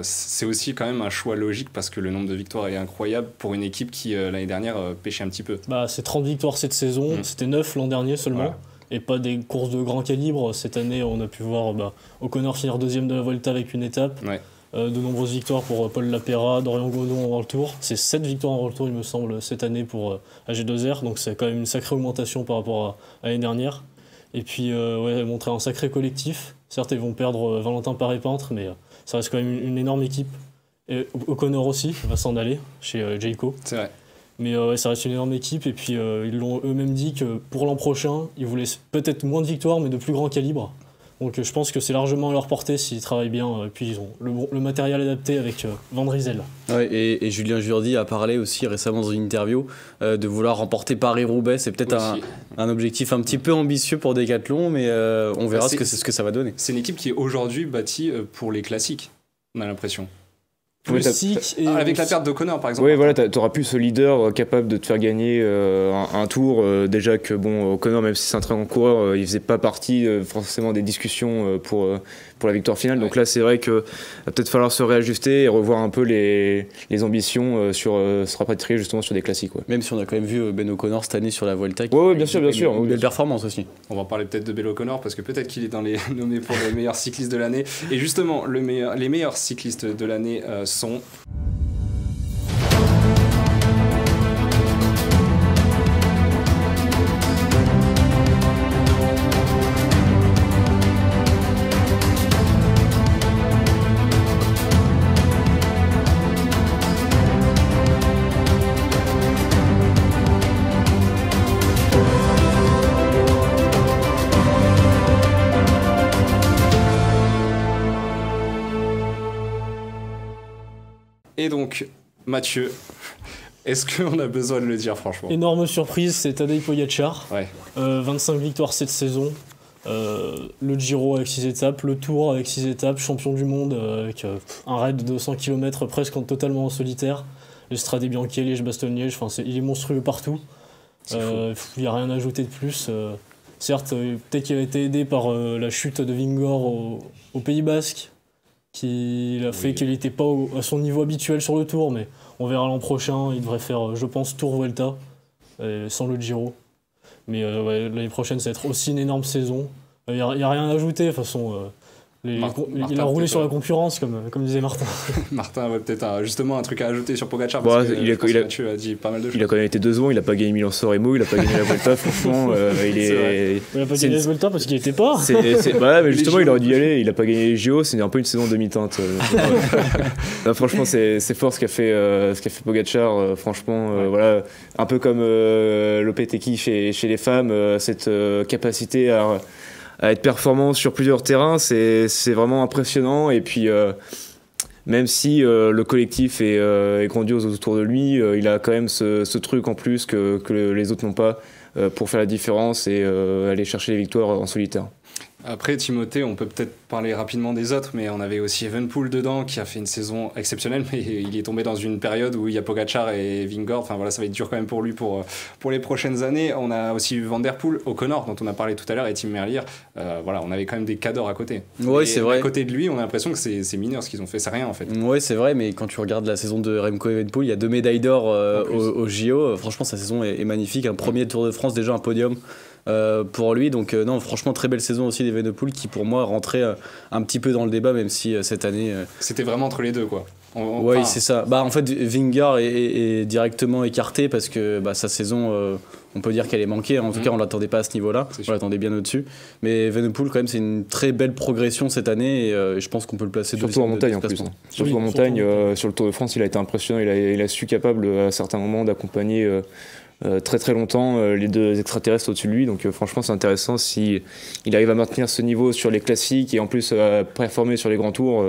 c'est aussi quand même un choix logique parce que le nombre de victoires est incroyable pour une équipe qui, l'année dernière, pêchait un petit peu. C'est 30 victoires cette saison, c'était 9 l'an dernier seulement, voilà. Et pas des courses de grand calibre. Cette année, on a pu voir O'Connor finir deuxième de la Volta avec une étape. Ouais. De nombreuses victoires pour Paul Lapera, Dorian Godon en World Tour. C'est 7 victoires en World Tour, il me semble, cette année pour AG2R. Donc c'est quand même une sacrée augmentation par rapport à l'année dernière. Et puis, montrer un sacré collectif. Certes, ils vont perdre Valentin Paré-Peintre, mais ça reste quand même une énorme équipe. Et O'Connor aussi va s'en aller chez Jayco. C'est vrai. Mais ça reste une énorme équipe. Et puis, ils l'ont eux-mêmes dit que pour l'an prochain, ils voulaient peut-être moins de victoires, mais de plus grand calibre. Donc, je pense que c'est largement à leur portée s'ils travaillent bien. Et puis, ils ont le matériel adapté avec Van Rysel. Ouais, et Julien Jurdy a parlé aussi récemment dans une interview de vouloir remporter Paris-Roubaix. C'est peut-être un objectif un petit peu ambitieux pour Decathlon, mais on verra ce que ça va donner. C'est une équipe qui est aujourd'hui bâtie pour les classiques, on a l'impression. Avec la perte d'O'Connor par exemple. Oui, voilà, t'auras plus ce leader capable de te faire gagner un tour. Déjà que O'Connor, même si c'est un très grand coureur, il faisait pas partie forcément des discussions pour la victoire finale. Ouais. Donc là, c'est vrai que va peut-être falloir se réajuster et revoir un peu les ambitions sur se rapatrier justement sur des classiques. Ouais. Même si on a quand même vu Ben O'Connor cette année sur la Volta. Oui, bien sûr. Une belle performance aussi. On va parler peut-être de Ben O'Connor parce que peut-être qu'il est dans les nommés pour le meilleur cycliste de l'année. Et justement, les meilleurs cyclistes de l'année sont... Et donc, Mathieu, est-ce qu'on a besoin de le dire franchement? Énorme surprise, c'est Tadej Pogačar. Ouais. 25 victoires cette saison. Le Giro avec 6 étapes, le Tour avec 6 étapes, champion du monde avec un raid de 200 km presque totalement en solitaire. Le Strade Bianche, Liège-Bastogne-Liège, il est monstrueux partout. Il n'y a rien à ajouter de plus. Certes, peut-être qu'il a été aidé par la chute de Vingegaard au Pays Basque, qui a fait qu'il n'était pas à son niveau habituel sur le Tour, mais on verra l'an prochain, il devrait faire, je pense, Tour Vuelta, sans le Giro. Mais l'année prochaine, ça va être aussi une énorme saison. Il n'y a rien à ajouter, de toute façon. Il a roulé sur la concurrence, comme disait Martin. Martin avait peut-être justement un truc à ajouter sur Pogačar, parce que Mathieu a dit pas mal de choses. Il a quand même été 2 ans, il n'a pas gagné Milan-San Remo, il n'a pas gagné la Vuelta, franchement. Il n'a pas gagné la Vuelta parce qu'il n'était pas. Mais justement, il aurait dû y aller, il n'a pas gagné les JO, c'est un peu une saison demi-teinte. Non, franchement, c'est fort ce qu'a fait Pogačar, franchement. Voilà, un peu comme Lopetegui chez les femmes, cette capacité à être performant sur plusieurs terrains, c'est vraiment impressionnant. Et puis, même si le collectif est grandiose autour de lui, il a quand même ce truc en plus que les autres n'ont pas pour faire la différence et aller chercher les victoires en solitaire. Après, Timothée, on peut peut-être parler rapidement des autres, mais on avait aussi Evenepoel dedans qui a fait une saison exceptionnelle, mais il est tombé dans une période où il y a Pogačar et Vingegaard. Enfin voilà, ça va être dur quand même pour lui pour les prochaines années. On a aussi Van Der Poel, O'Connor dont on a parlé tout à l'heure, et Tim Merlier. Voilà, on avait quand même des cadors à côté. Oui, c'est vrai. À côté de lui, on a l'impression que c'est mineur ce qu'ils ont fait, c'est rien en fait. Oui, c'est vrai, mais quand tu regardes la saison de Remco Evenepoel, il y a 2 médailles d'or au JO. Franchement, sa saison est magnifique. Un premier Tour de France, déjà un podium. pour lui. Donc non, franchement, très belle saison aussi d'Evenepoel qui pour moi rentrait un petit peu dans le débat, même si cette année... C'était vraiment entre les deux, quoi. Oui, c'est ça. Bah, en fait, Vingegaard est directement écarté parce que sa saison, on peut dire qu'elle est manquée. En tout cas, on ne l'attendait pas à ce niveau-là. On l'attendait bien au-dessus. Mais Evenepoel, quand même, c'est une très belle progression cette année et je pense qu'on peut le placer surtout en montagne en plus. Surtout en montagne, sur le Tour de France, il a été impressionnant. Il a su capable à certains moments d'accompagner très très longtemps les deux extraterrestres au-dessus de lui. Donc franchement, c'est intéressant si il arrive à maintenir ce niveau sur les classiques et en plus à performer sur les grands tours.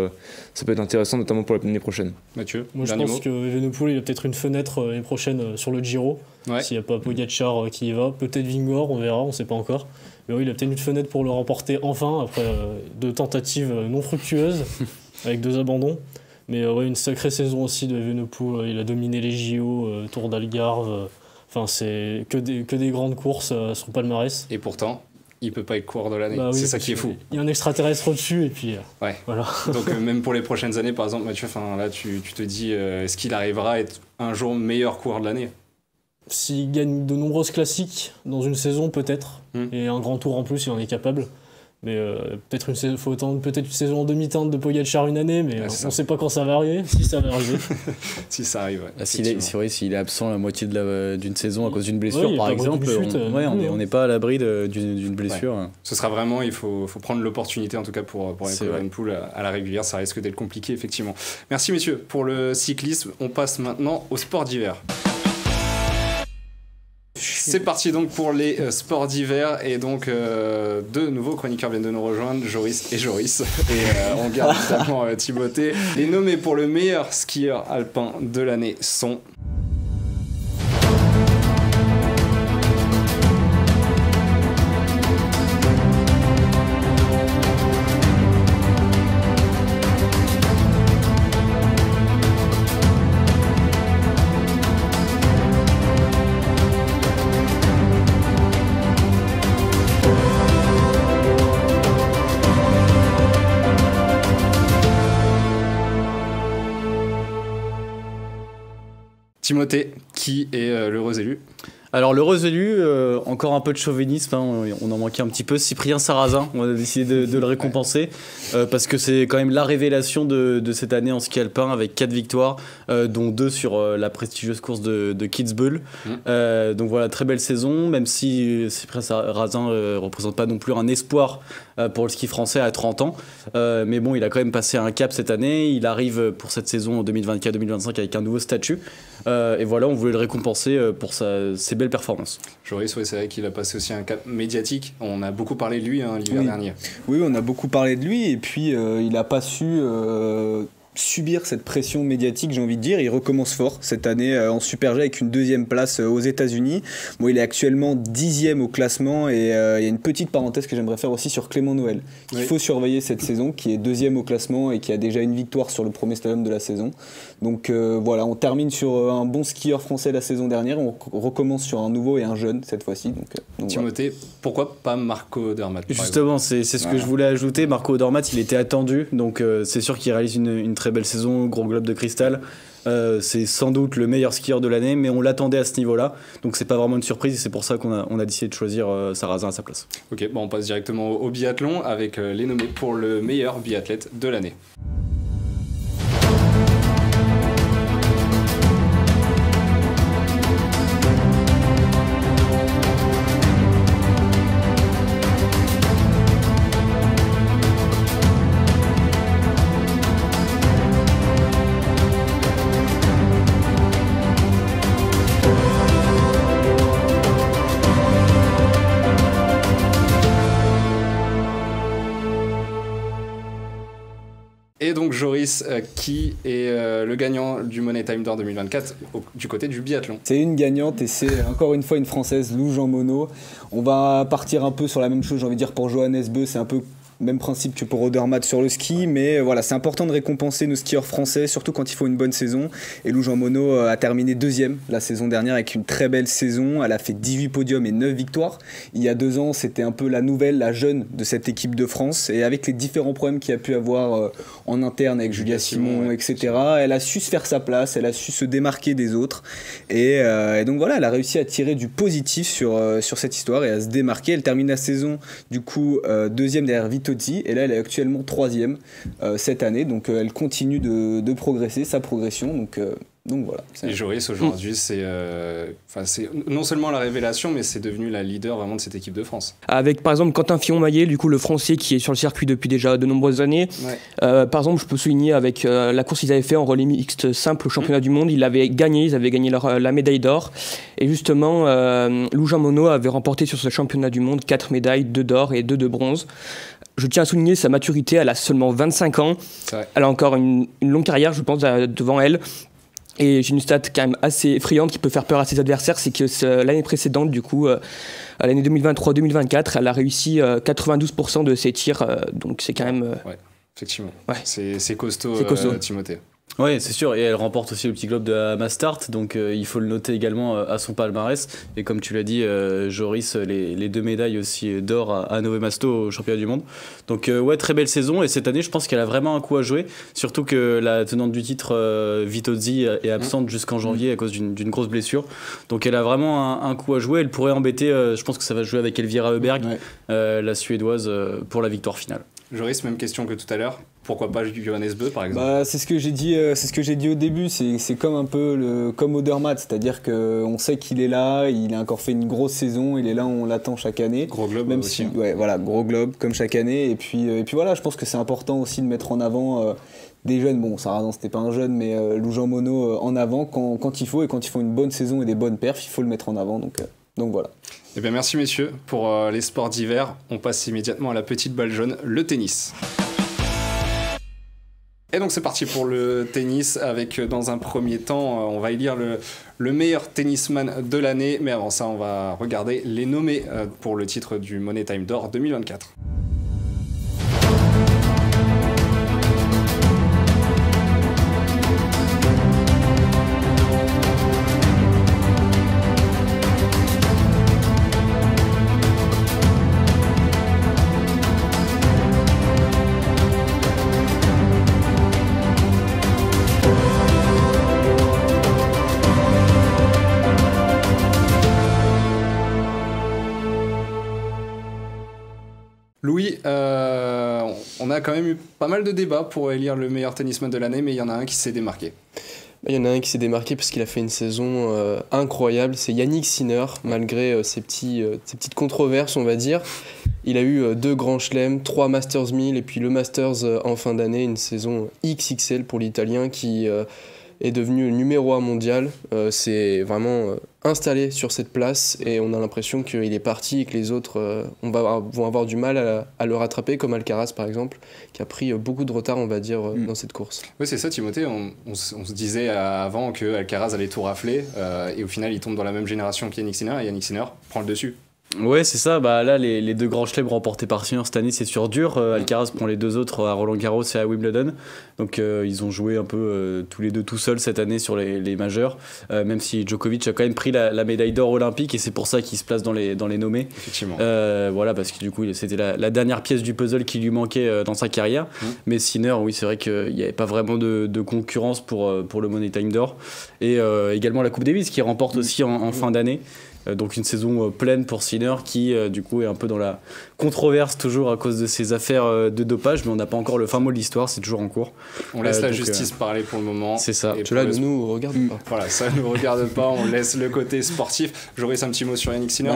Ça peut être intéressant, notamment pour l'année prochaine. Mathieu, moi je pense que Evenepoel, il a peut-être une fenêtre l'année prochaine sur le Giro. S'il n'y a pas Pogacar qui y va, peut-être Vingegaard, on verra, on ne sait pas encore. Mais oui, il a peut-être une fenêtre pour le remporter enfin après 2 tentatives non fructueuses avec 2 abandons. Mais une sacrée saison aussi de Evenepoel. Il a dominé les JO, Tour d'Algarve. Enfin, c'est que des grandes courses à son palmarès. Et pourtant, il peut pas être coureur de l'année. C'est ça qui est fou. Il y a un extraterrestre au-dessus et puis voilà. Donc même pour les prochaines années, par exemple, Mathieu, là tu te dis, est-ce qu'il arrivera à être un jour meilleur coureur de l'année ? S'il gagne de nombreuses classiques dans une saison, peut-être. Et un grand tour en plus, il en est capable. Mais peut-être une saison en demi-teinte de Pogacar une année, mais on ne sait pas quand ça va arriver, si ça va arriver. Si ça arrive, s'il est absent la moitié d'une saison à cause d'une blessure, par exemple, on n'est pas à l'abri d'une blessure. Ouais. Ce sera vraiment, il faut prendre l'opportunité, en tout cas pour Evenepoel à la régulière, ça risque d'être compliqué, effectivement. Merci, messieurs, pour le cyclisme. On passe maintenant au sport d'hiver. C'est parti donc pour les sports d'hiver et donc 2 nouveaux chroniqueurs viennent de nous rejoindre, Joris et Joris et on garde évidemment Timothée. Les nommés pour le meilleur skieur alpin de l'année sont... Timothée, qui est l'heureux élu ? Alors l'heureux élu, encore un peu de chauvinisme, on en manquait un petit peu. Cyprien Sarrazin, on a décidé de le récompenser parce que c'est quand même la révélation de cette année en ski alpin avec 4 victoires, dont 2 sur la prestigieuse course de Kitzbühel. Donc voilà, très belle saison, même si Cyprien Sarrazin représente pas non plus un espoir pour le ski français à 30 ans. Mais bon, il a quand même passé un cap cette année. Il arrive pour cette saison 2024-2025 avec un nouveau statut. Et voilà, on voulait le récompenser pour ses belles performances. Joris, c'est vrai qu'il a passé aussi un cap médiatique. On a beaucoup parlé de lui l'hiver dernier. Oui, on a beaucoup parlé de lui et puis il n'a pas su subir cette pression médiatique, j'ai envie de dire. Il recommence fort cette année en Super G avec une 2e place aux États-Unis. Bon, il est actuellement 10e au classement et il y a une petite parenthèse que j'aimerais faire aussi sur Clément Noël. Il faut surveiller cette saison, qui est 2e au classement et qui a déjà une victoire sur le premier slalom de la saison. Donc voilà, on termine sur un bon skieur français la saison dernière. On recommence sur un nouveau et un jeune cette fois-ci. Donc Timothée, pourquoi pas Marco Odermatt ? Justement, c'est ce que je voulais ajouter. Marco Odermatt, il était attendu, donc c'est sûr qu'il réalise une très belle saison, gros globe de cristal. C'est sans doute le meilleur skieur de l'année, mais on l'attendait à ce niveau-là, donc c'est pas vraiment une surprise et c'est pour ça qu'on a décidé de choisir Sarrazin à sa place. Ok, on passe directement au biathlon avec les nommés pour le meilleur biathlète de l'année. Et donc Joris, qui est le gagnant du Money Time d'Or 2024 du côté du biathlon. C'est une gagnante et c'est encore une fois une Française, Lou Jean Monod. On va partir un peu sur la même chose, j'ai envie de dire, pour Johannes Beu. C'est un peu même principe que pour Odermatt sur le ski, mais voilà, c'est important de récompenser nos skieurs français, surtout quand il faut une bonne saison. Et Lou Jean Monod a terminé 2e la saison dernière avec une très belle saison. Elle a fait 18 podiums et 9 victoires. Il y a 2 ans, c'était un peu la nouvelle, la jeune de cette équipe de France. Et avec les différents problèmes qu'il y a pu avoir en interne avec Julia Simon, etc., elle a su se faire sa place, elle a su se démarquer des autres. Et donc voilà, elle a réussi à tirer du positif sur cette histoire et à se démarquer. Elle termine la saison du coup 2e derrière Vitozzi et là elle est actuellement 3e cette année, donc elle continue de progresser, sa progression, donc voilà. Et Joris aujourd'hui c'est non seulement la révélation, mais c'est devenu la leader vraiment de cette équipe de France. Avec par exemple Quentin Fillon-Maillet, du coup le français qui est sur le circuit depuis déjà de nombreuses années. Ouais. Par exemple je peux souligner avec la course qu'ils avaient fait en relais mixte simple au championnat du monde, ils avaient gagné la médaille d'or. Et justement Lou Jean Monod avait remporté sur ce championnat du monde 4 médailles, 2 d'or et 2 de bronze. Je tiens à souligner sa maturité, elle a seulement 25 ans. Elle a encore une longue carrière je pense devant elle. Et j'ai une stat quand même assez effrayante qui peut faire peur à ses adversaires, c'est que l'année précédente, du coup, à l'année 2023-2024, elle a réussi 92% de ses tirs, donc c'est quand même... Ouais, effectivement. Ouais. C'est costaud, Timothée. Oui, c'est sûr, et elle remporte aussi le petit globe de Mastart, donc il faut le noter également à son palmarès. Et comme tu l'as dit, Joris, les 2 médailles aussi d'or à Nové Mesto au championnat du monde. Donc ouais, très belle saison, et cette année, je pense qu'elle a vraiment un coup à jouer, surtout que la tenante du titre, Vitozzi, est absente jusqu'en janvier à cause d'une grosse blessure. Donc elle a vraiment un coup à jouer, elle pourrait embêter, je pense que ça va jouer avec Elvira Öberg, la Suédoise, pour la victoire finale. Joris, même question que tout à l'heure. Pourquoi pas Johannes Beu par exemple? C'est ce que j'ai dit au début, c'est comme un peu comme Odermatt, c'est-à-dire qu'on sait qu'il est là, il a encore fait une grosse saison, il est là, on l'attend chaque année. Gros globe même aussi. Voilà, gros globe comme chaque année. Et puis voilà, je pense que c'est important aussi de mettre en avant des jeunes. Bon, Sarrazin c'était pas un jeune, mais Lou Jean Monod en avant quand il faut, et quand ils font une bonne saison et des bonnes perfs, il faut le mettre en avant. Donc voilà. Eh bien merci messieurs pour les sports d'hiver. On passe immédiatement à la petite balle jaune, le tennis. Et donc c'est parti pour le tennis avec dans un premier temps, on va élire le meilleur tennisman de l'année. Mais avant ça, on va regarder les nommés pour le titre du Money Time d'Or 2024. Louis, on a quand même eu pas mal de débats pour élire le meilleur tennisman de l'année, mais il y en a un qui s'est démarqué. Il y en a un qui s'est démarqué parce qu'il a fait une saison incroyable, c'est Yannick Sinner, malgré ses petites controverses, on va dire. Il a eu 2 grands chelems, 3 Masters 1000 et puis le Masters en fin d'année, une saison XXL pour l'Italien qui est devenu le numéro 1 mondial. C'est vraiment installé sur cette place et on a l'impression qu'il est parti et que les autres vont avoir du mal à le rattraper, comme Alcaraz par exemple, qui a pris beaucoup de retard, on va dire, dans cette course. Oui, c'est ça, Timothée. On se disait avant que Alcaraz allait tout rafler et au final, il tombe dans la même génération qu'Yannick Sinner et Yannick Sinner prend le dessus. Ouais, c'est ça. Là, les 2 grands chelems remportés par Sinner cette année, c'est sur dur. Alcaraz prend les 2 autres à Roland-Garros et à Wimbledon. Donc, ils ont joué un peu tous les deux tout seuls cette année sur les majeurs. Même si Djokovic a quand même pris la médaille d'or olympique et c'est pour ça qu'il se place dans les nommés. Effectivement. Voilà, parce que du coup, c'était la dernière pièce du puzzle qui lui manquait dans sa carrière. Mais Sinner, oui, c'est vrai qu'il n'y avait pas vraiment de concurrence pour le Money Time d'or. Et également la Coupe Davis qui remporte aussi en fin d'année. Donc une saison pleine pour Sinner qui du coup est un peu dans la controverse toujours à cause de ses affaires de dopage, mais on n'a pas encore le fin mot de l'histoire, c'est toujours en cours. On laisse la justice parler pour le moment. C'est ça. Cela ne nous regarde pas. Voilà, ça ne nous regarde pas, on laisse le côté sportif. Joris, un petit mot sur Yannick Sinner.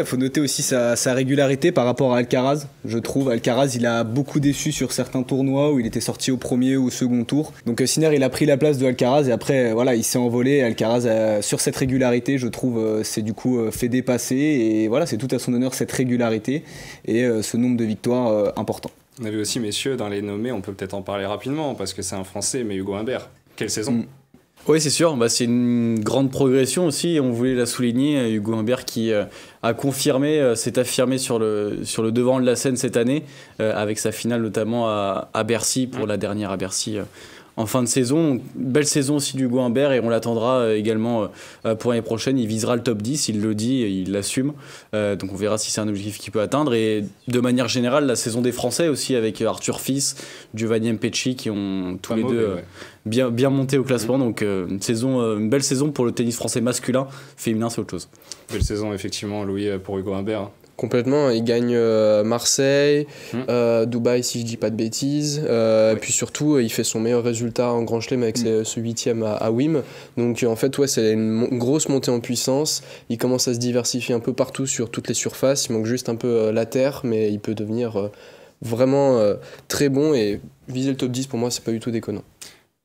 Faut noter aussi sa régularité par rapport à Alcaraz. Je trouve Alcaraz, il a beaucoup déçu sur certains tournois où il était sorti au premier ou au second tour. Donc Sinner, il a pris la place de Alcaraz et après voilà, il s'est envolé. Alcaraz sur cette régularité, je trouve c'est du coup fait dépasser et voilà, c'est tout à son honneur cette régularité et ce nombre de victoires important. On avait aussi, messieurs, dans les nommés, on peut peut-être en parler rapidement parce que c'est un Français, mais Hugo Humbert. Quelle saison Oui, c'est sûr, c'est une grande progression aussi, on voulait la souligner. Hugo Humbert qui a confirmé, s'est affirmé sur le devant de la scène cette année, avec sa finale notamment à Bercy, pour la dernière à Bercy en fin de saison. Belle saison aussi d'Hugo Humbert, et on l'attendra également pour l'année prochaine. Il visera le top 10, il le dit, il l'assume. Donc on verra si c'est un objectif qu'il peut atteindre. Et de manière générale, la saison des Français aussi, avec Arthur Fils, Giovanni Mpecci, qui ont tous les deux bien monté au classement. Donc une belle saison pour le tennis français masculin. Féminin, c'est autre chose. Belle saison, effectivement, Louis, pour Hugo Humbert. Complètement, il gagne Marseille, Dubaï si je dis pas de bêtises, puis surtout il fait son meilleur résultat en Grand Chelem avec ce 8e à Wim. Donc en fait c'est une grosse montée en puissance, il commence à se diversifier un peu partout sur toutes les surfaces, il manque juste un peu la terre, mais il peut devenir vraiment très bon, et viser le top 10 pour moi c'est pas du tout déconnant.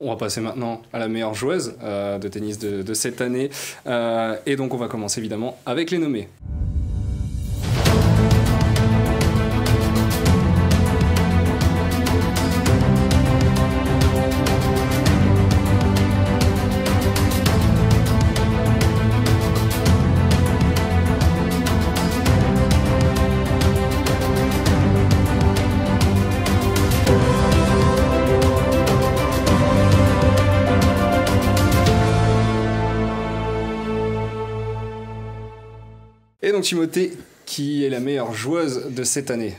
On va passer maintenant à la meilleure joueuse de tennis de cette année, et donc on va commencer évidemment avec les nommés. Et donc Timothée, qui est la meilleure joueuse de cette année?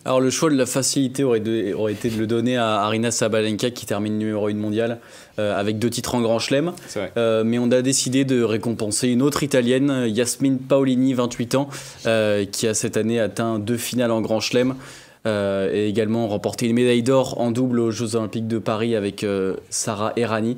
Alors le choix de la facilité aurait été de le donner à Aryna Sabalenka, qui termine numéro 1 mondial avec 2 titres en Grand Chelem. Mais on a décidé de récompenser une autre italienne, Yasmine Paolini, 28 ans, qui a cette année atteint 2 finales en Grand Chelem. Et également remporté une médaille d'or en double aux Jeux Olympiques de Paris avec Sara Errani.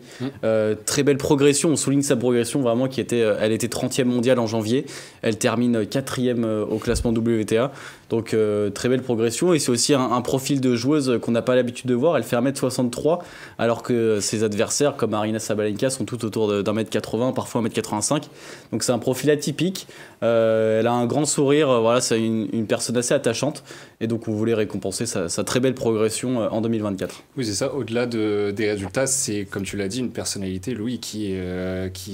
Très belle progression, on souligne sa progression vraiment, elle était 30e mondiale en janvier, elle termine 4e au classement WTA. Donc très belle progression, et c'est aussi un profil de joueuse qu'on n'a pas l'habitude de voir. Elle fait 1m63 alors que ses adversaires comme Aryna Sabalenka sont tout autour d'1m80, parfois 1m85. Donc c'est un profil atypique. Elle a un grand sourire, voilà, c'est une personne assez attachante, et donc on voulait récompenser sa très belle progression en 2024. Oui, c'est ça, au-delà des résultats, c'est comme tu l'as dit, une personnalité, Louis, qui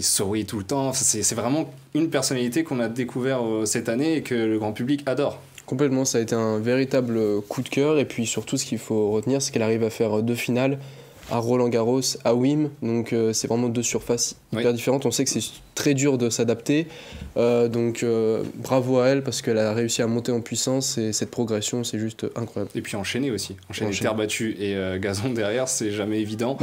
sourit tout le temps. C'est vraiment une personnalité qu'on a découvert cette année et que le grand public adore. Complètement, ça a été un véritable coup de cœur, et puis surtout ce qu'il faut retenir, c'est qu'elle arrive à faire 2 finales à Roland-Garros, à Wim, donc c'est vraiment 2 surfaces hyper différentes. On sait que c'est très dur de s'adapter, donc bravo à elle, parce qu'elle a réussi à monter en puissance, et cette progression c'est juste incroyable. Et puis enchaîner aussi, terre battue et gazon derrière, c'est jamais évident.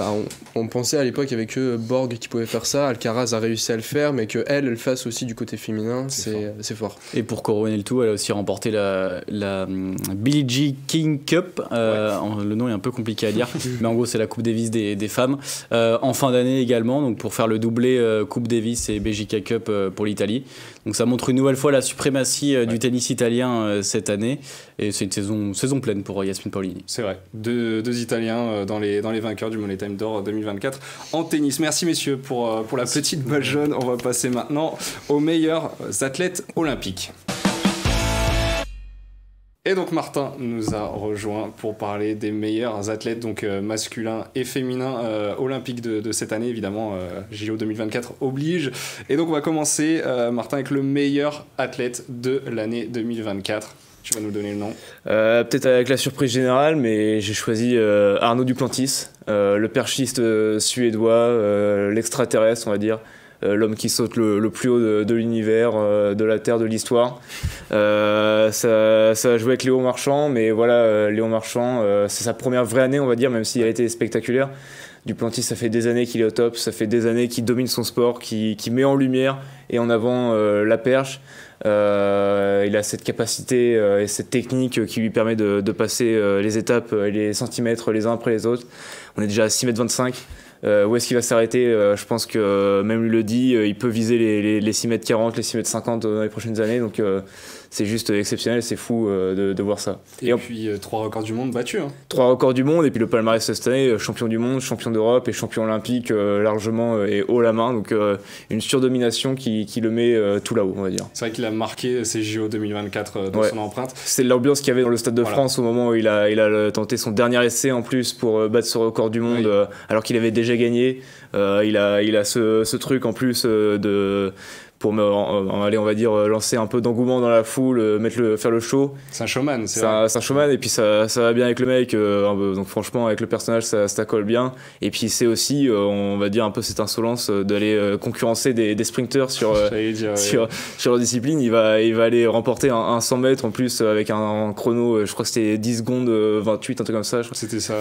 On pensait à l'époque avec Borg qui pouvait faire ça, Alcaraz a réussi à le faire, mais qu'elle le fasse aussi du côté féminin, c'est fort. Et pour couronner le tout, elle a aussi remporté la Billie Jean King Cup, le nom est un peu compliqué à dire, mais en gros c'est la Coupe Davis des femmes, en fin d'année également, donc pour faire le doublé Coupe Davis et BJK Cup pour l'Italie. Donc ça montre une nouvelle fois la suprématie du tennis italien cette année, et c'est une saison pleine pour Yasmine Paolini. C'est vrai, deux Italiens dans les vainqueurs du Money Time d'Or 2024 en tennis. Merci messieurs pour la petite balle jaune. On va passer maintenant aux meilleurs athlètes olympiques. Et donc Martin nous a rejoint pour parler des meilleurs athlètes, donc masculins et féminins olympiques de cette année, évidemment. JO 2024 oblige. Et donc on va commencer, Martin, avec le meilleur athlète de l'année 2024. Tu vas nous donner le nom. Peut-être avec la surprise générale, mais j'ai choisi Arnaud Duplantis, le perchiste suédois, l'extraterrestre, on va dire. L'homme qui saute le plus haut de l'univers, de la Terre, de l'histoire. Ça a joué avec Léon Marchand, mais voilà, Léon Marchand, c'est sa première vraie année, on va dire, même si elle a été spectaculaire. Duplantis, ça fait des années qu'il est au top, ça fait des années qu'il domine son sport, qui met en lumière et en avant la perche. Il a cette capacité et cette technique qui lui permet de passer les étapes et les centimètres les uns après les autres. On est déjà à 6,25 m. Où est-ce qu'il va s'arrêter? Je pense que même lui le dit, il peut viser les 6,40 m, les 6,50 m dans les prochaines années. Donc c'est juste exceptionnel, c'est fou de voir ça. Et puis 3 records du monde battus. 3 records du monde, et puis le palmarès cette année, champion du monde, champion d'Europe et champion olympique largement et haut la main. Donc une surdomination qui le met tout là-haut, on va dire. C'est vrai qu'il a marqué ses JO 2024 dans son empreinte. C'est l'ambiance qu'il y avait dans le Stade de France au moment où il a tenté son dernier essai en plus pour battre ce record du monde, alors qu'il avait déjà déjà gagné. Il a ce truc en plus pour aller, on va dire, lancer un peu d'engouement dans la foule, faire le show. C'est un showman, c'est un showman, et puis ça va bien avec le mec, donc franchement avec le personnage ça colle bien. Et puis c'est aussi, on va dire, un peu cette insolence d'aller concurrencer des sprinters sur leur discipline. Il va aller remporter un 100 mètres en plus avec un chrono, je crois que c'était 10 secondes 28, un truc comme ça. Je crois. C'était ça,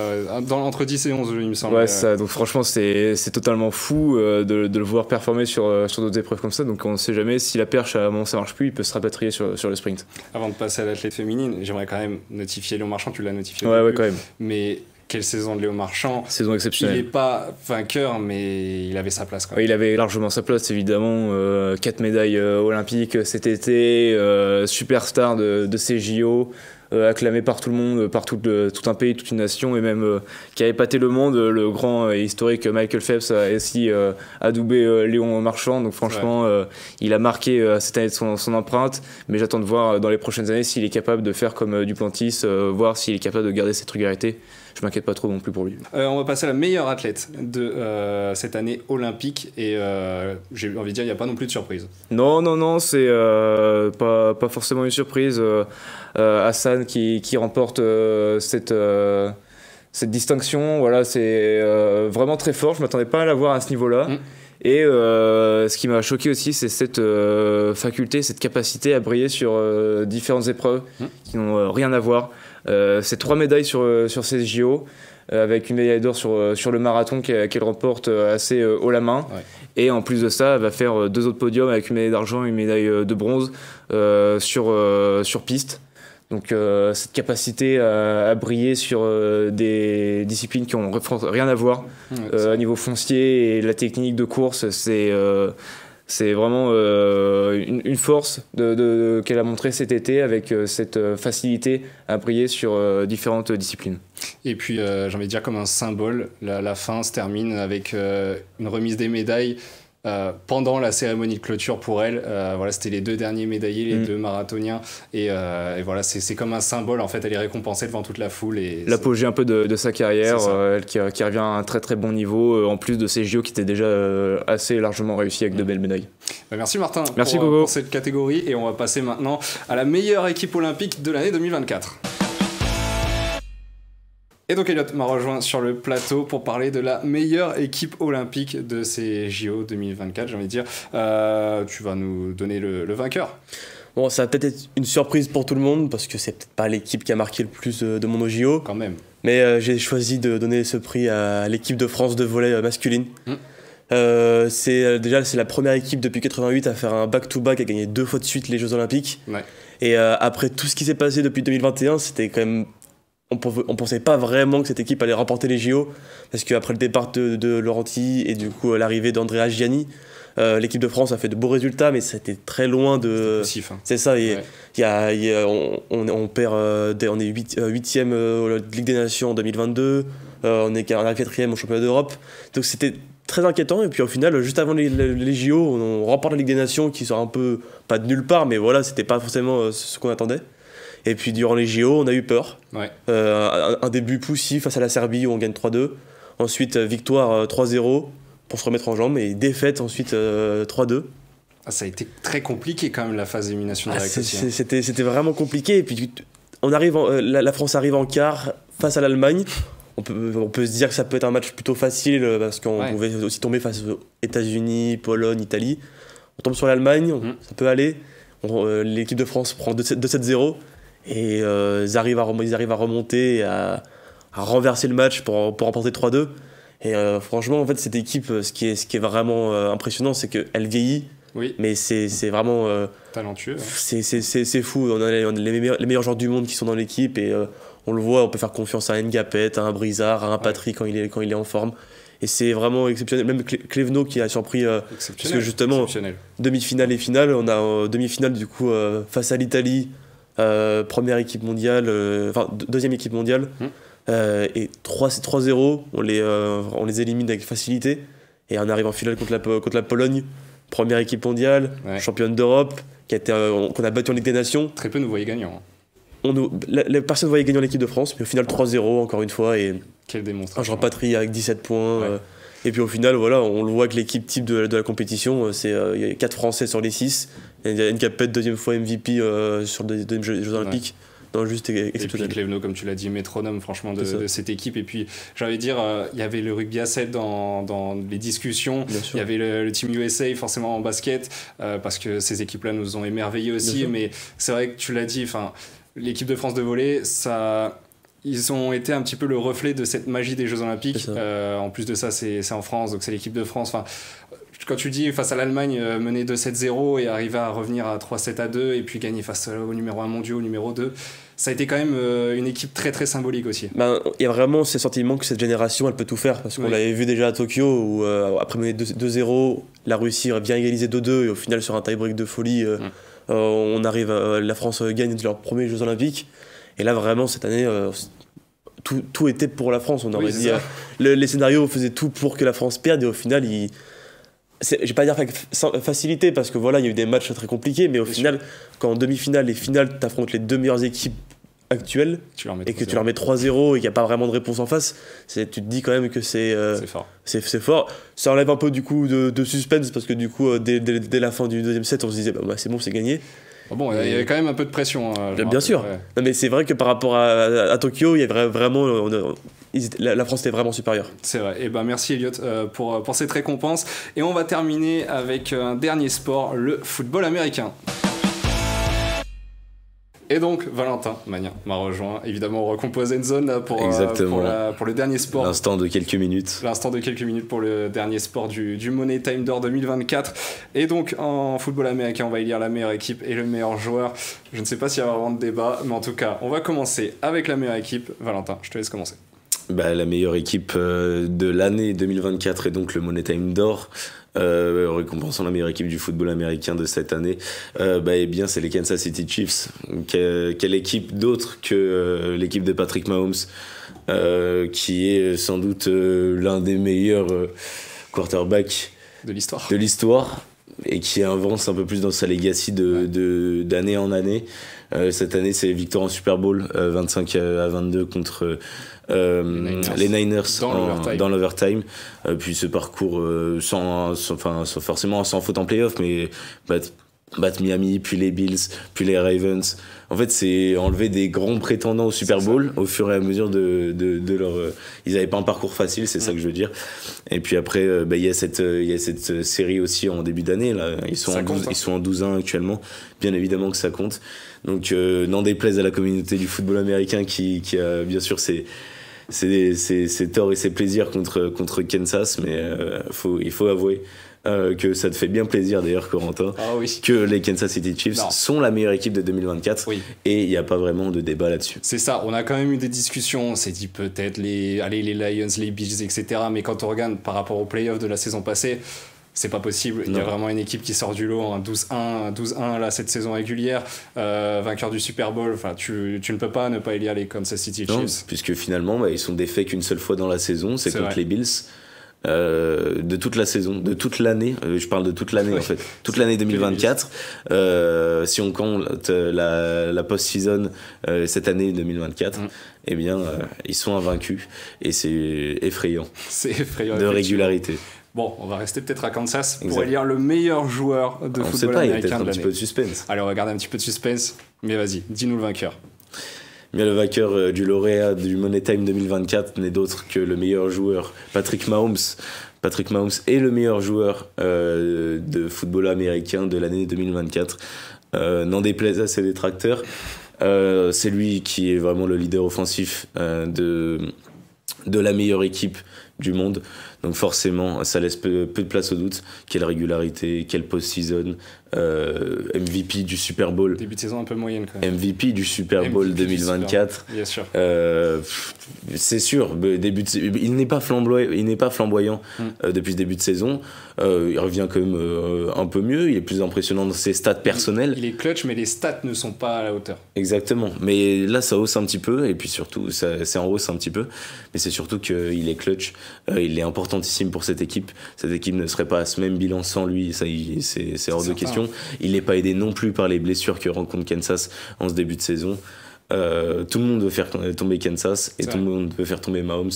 entre 10 et 11 il me semble. Ouais, ça, donc franchement c'est totalement fou de le voir performer sur d'autres épreuves comme ça. Donc on ne sait jamais, si la perche à un moment ça marche plus, il peut se rapatrier sur le sprint. Avant de passer à l'athlète féminine, j'aimerais quand même notifier Léo Marchand, tu l'as notifié. Ouais, quand même. Mais quelle saison de Léo Marchand. Saison exceptionnelle. Il n'est pas vainqueur, mais il avait sa place. Quoi. Ouais, il avait largement sa place, évidemment. 4 médailles olympiques cet été, superstar de ces JO. Acclamé par tout le monde, par tout un pays, toute une nation, et même qui a épaté le monde. Le grand et historique Michael Phelps a aussi adoubé Léon Marchand. Donc franchement, il a marqué cette année de son empreinte. Mais j'attends de voir dans les prochaines années s'il est capable de faire comme Duplantis, voir s'il est capable de garder cette régularité. Je m'inquiète pas trop non plus pour lui. On va passer à la meilleure athlète de cette année olympique, et j'ai envie de dire, il n'y a pas non plus de surprise. Non, c'est pas forcément une surprise. Hassan qui remporte cette distinction, voilà, c'est vraiment très fort. Je m'attendais pas à l'avoir à ce niveau-là. Et ce qui m'a choqué aussi, c'est cette faculté, cette capacité à briller sur différentes épreuves qui n'ont rien à voir. C'est 3 médailles sur ces JO, avec une médaille d'or sur le marathon qu'elle remporte assez haut la main. Ouais. Et en plus de ça, elle va faire 2 autres podiums avec une médaille d'argent et une médaille de bronze sur piste. Donc cette capacité à briller sur des disciplines qui n'ont rien à voir, à niveau foncier, et la technique de course, c'est vraiment une force qu'elle a montré cet été, avec cette facilité à briller sur différentes disciplines. Et puis j'ai envie de dire, comme un symbole, la fin se termine avec une remise des médailles. Pendant la cérémonie de clôture pour elle, voilà, c'était les 2 derniers médaillés, les 2 marathoniens, et voilà, c'est comme un symbole. En fait, elle est récompensée devant toute la foule. L'apogée un peu de sa carrière, elle qui revient à un très très bon niveau, en plus de ces JO qui étaient déjà assez largement réussis avec de belles médailles. Merci Martin. Merci pour cette catégorie, et on va passer maintenant à la meilleure équipe olympique de l'année 2024. Et donc Elliot m'a rejoint sur le plateau pour parler de la meilleure équipe olympique de ces JO 2024, j'ai envie de dire. Tu vas nous donner le vainqueur. Bon, ça va peut-être être une surprise pour tout le monde, parce que c'est peut-être pas l'équipe qui a marqué le plus de monde aux JO. Quand même. Mais j'ai choisi de donner ce prix à l'équipe de France de volley masculine. C'est la première équipe depuis 88 à faire un back-to-back, à gagner 2 fois de suite les Jeux Olympiques. Ouais. Et après tout ce qui s'est passé depuis 2021, c'était quand même... On pensait pas vraiment que cette équipe allait remporter les JO, parce qu'après le départ de Laurenti et du coup l'arrivée d'Andrea Gianni, l'équipe de France a fait de beaux résultats, mais c'était très loin de... Possif, hein. C'est ça, et on perd, on est 8e Ligue des Nations en 2022, on est 4e au championnat d'Europe, donc c'était très inquiétant. Et puis au final, juste avant les JO, on remporte la Ligue des Nations, qui sort un peu, pas de nulle part, mais voilà, c'était pas forcément ce qu'on attendait. Et puis durant les JO, on a eu peur. Ouais. Un début poussif face à la Serbie où on gagne 3-2. Ensuite, victoire 3-0 pour se remettre en jambes. Et défaite ensuite 3-2. Ah, ça a été très compliqué quand même, la phase d'élimination de la Croatie. C'était vraiment compliqué. Et puis la France arrive en quart face à l'Allemagne. On peut se dire que ça peut être un match plutôt facile, parce qu'on pouvait aussi tomber face aux États-Unis, Pologne, Italie. On tombe sur l'Allemagne, ça peut aller. L'équipe de France prend 2-7-0. Et ils arrivent à remonter, à renverser le match pour remporter 3-2. Et franchement, en fait, cette équipe, ce qui est vraiment impressionnant, c'est qu'elle vieillit. Oui. Mais c'est vraiment talentueux. C'est fou. On a les meilleurs joueurs du monde qui sont dans l'équipe, et on le voit. On peut faire confiance à Ngapet, à un Brizard, à un Patrick quand il est en forme. Et c'est vraiment exceptionnel. Même Clévenot qui a surpris, parce que justement, demi-finale et finale, on a demi-finale du coup face à l'Italie. Première équipe mondiale, deuxième équipe mondiale, et 3-0, on les élimine avec facilité, et on arrive en finale contre la Pologne, première équipe mondiale, championne d'Europe, qu'on a battu en Ligue des Nations. Très peu nous voyaient gagnants. Personne ne voyait gagnant l'équipe de France, mais au final 3-0 encore une fois, et quelle démonstration. Jean Patry avec 17 points. Et puis au final, voilà, on le voit que l'équipe type de la compétition, il y a 4 Français sur les 6. Il y a Nkapet, deuxième fois MVP sur les deuxièmes Jeux Olympiques. Non, juste exceptionnel. Et puis Clévenot, comme tu l'as dit, métronome franchement de cette équipe. Et puis j'allais dire, il y avait le rugby à 7 dans les discussions. Il y avait le Team USA forcément en basket, parce que ces équipes-là nous ont émerveillés aussi. Mais c'est vrai que tu l'as dit, l'équipe de France de volley, ils ont été un petit peu le reflet de cette magie des Jeux Olympiques. En plus de ça, c'est en France, donc c'est l'équipe de France. Quand tu dis face à l'Allemagne, mener 2-7-0 et arriver à revenir à 3-7-2 et puis gagner face au numéro 1 mondial, au numéro 2, ça a été quand même une équipe très très symbolique aussi. Il y a vraiment ce sentiment que cette génération elle peut tout faire, parce qu'on l'avait vu déjà à Tokyo où après mener 2-0, la Russie vient égaliser 2-2 et au final sur un tie-break de folie, on arrive, la France gagne leur premier Jeux Olympiques. Et là vraiment cette année, tout était pour la France. On aurait dit les scénarios faisaient tout pour que la France perde et au final je vais pas dire facilité parce que voilà, il y a eu des matchs très compliqués, mais au final, quand en demi-finale et finale, tu affrontes les deux meilleures équipes actuelles et que tu leur mets 3-0 et qu'il n'y a pas vraiment de réponse en face, tu te dis quand même que c'est fort. C'est fort. Ça enlève un peu du coup de suspense parce que du coup, dès la fin du deuxième set, on se disait c'est bon, c'est gagné. Bon, il y avait quand même un peu de pression. Bien sûr. Ouais. Non, mais c'est vrai que par rapport à Tokyo, il y avait vraiment. La France était vraiment supérieure. C'est vrai. Et merci Elliot pour cette récompense. Et on va terminer avec un dernier sport, le football américain. Et donc, Valentin Magnin m'a rejoint. Évidemment, on recompose Endzone pour le dernier sport. L'instant de quelques minutes. L'instant de quelques minutes pour le dernier sport du Money Time d'Or 2024. Et donc, en football américain, on va élire la meilleure équipe et le meilleur joueur. Je ne sais pas s'il y a vraiment de débat, mais en tout cas, on va commencer avec la meilleure équipe. Valentin, je te laisse commencer. La meilleure équipe de l'année 2024 est donc le Money Time d'Or. Récompensant la meilleure équipe du football américain de cette année, c'est les Kansas City Chiefs. Quelle équipe d'autre que l'équipe de Patrick Mahomes, qui est sans doute l'un des meilleurs quarterbacks de l'histoire et qui avance un peu plus dans sa legacy d'année en année. Cette année, c'est victoire en Super Bowl 25-22 contre les Niners dans l'overtime. Puis ce parcours sans forcément sans faute en playoff, mais battre Miami, puis les Bills, puis les Ravens. En fait, c'est enlever des grands prétendants au Super Bowl au fur et à mesure de leur. Ils n'avaient pas un parcours facile, c'est ça que je veux dire. Et puis après, il y a cette série aussi en début d'année. Là. Ils sont en 12-1 actuellement. Bien évidemment que ça compte. Donc, n'en déplaise à la communauté du football américain qui a bien sûr ses torts et ses plaisirs contre Kansas, mais il faut avouer que ça te fait bien plaisir d'ailleurs, Corentin, que les Kansas City Chiefs sont la meilleure équipe de 2024 et il n'y a pas vraiment de débat là-dessus. C'est ça, on a quand même eu des discussions, on s'est dit peut-être les Lions, les Bills, etc. Mais quand on regarde par rapport aux playoffs de la saison passée, c'est pas possible. Il y a vraiment une équipe qui sort du lot, 12-1 là, cette saison régulière, vainqueur du Super Bowl. Enfin, tu ne peux pas ne pas élire les Kansas City Chiefs. Puisque finalement, ils sont défaits qu'une seule fois dans la saison, c'est contre les Bills. De toute la saison, de toute l'année, je parle de toute l'année en fait, toute l'année 2024. Si on compte la post-season cette année 2024, ils sont invaincus et c'est effrayant. C'est effrayant de régularité. Bon, on va rester peut-être à Kansas pour élire le meilleur joueur de football américain de l'année. On sait pas, il y a peut-être un petit peu de suspense. Allez, on va garder un petit peu de suspense, mais vas-y, dis-nous le vainqueur. Le vainqueur du lauréat du Money Time 2024 n'est d'autre que le meilleur joueur, Patrick Mahomes. Patrick Mahomes est le meilleur joueur de football américain de l'année 2024. N'en déplaise à ses détracteurs, c'est lui qui est vraiment le leader offensif de la meilleure équipe du monde. Donc forcément, ça laisse peu de place au doute. Quelle régularité, quelle post-season, MVP du Super Bowl. Début de saison un peu moyenne quand même. MVP du Super Bowl 2024. Bien sûr. C'est sûr, il n'est pas flamboyant depuis ce début de saison. Il revient quand même un peu mieux, il est plus impressionnant dans ses stats personnelles. Il est clutch, mais les stats ne sont pas à la hauteur. Exactement, mais là ça hausse un petit peu, et puis surtout, c'est en hausse un petit peu, mais c'est surtout qu'il est clutch, il est importantissime pour cette équipe. Cette équipe ne serait pas à ce même bilan sans lui, ça, c'est hors de question. Il n'est pas aidé non plus par les blessures que rencontre Kansas en ce début de saison. Tout le monde veut faire tomber Kansas et tout le monde veut faire tomber Mahomes.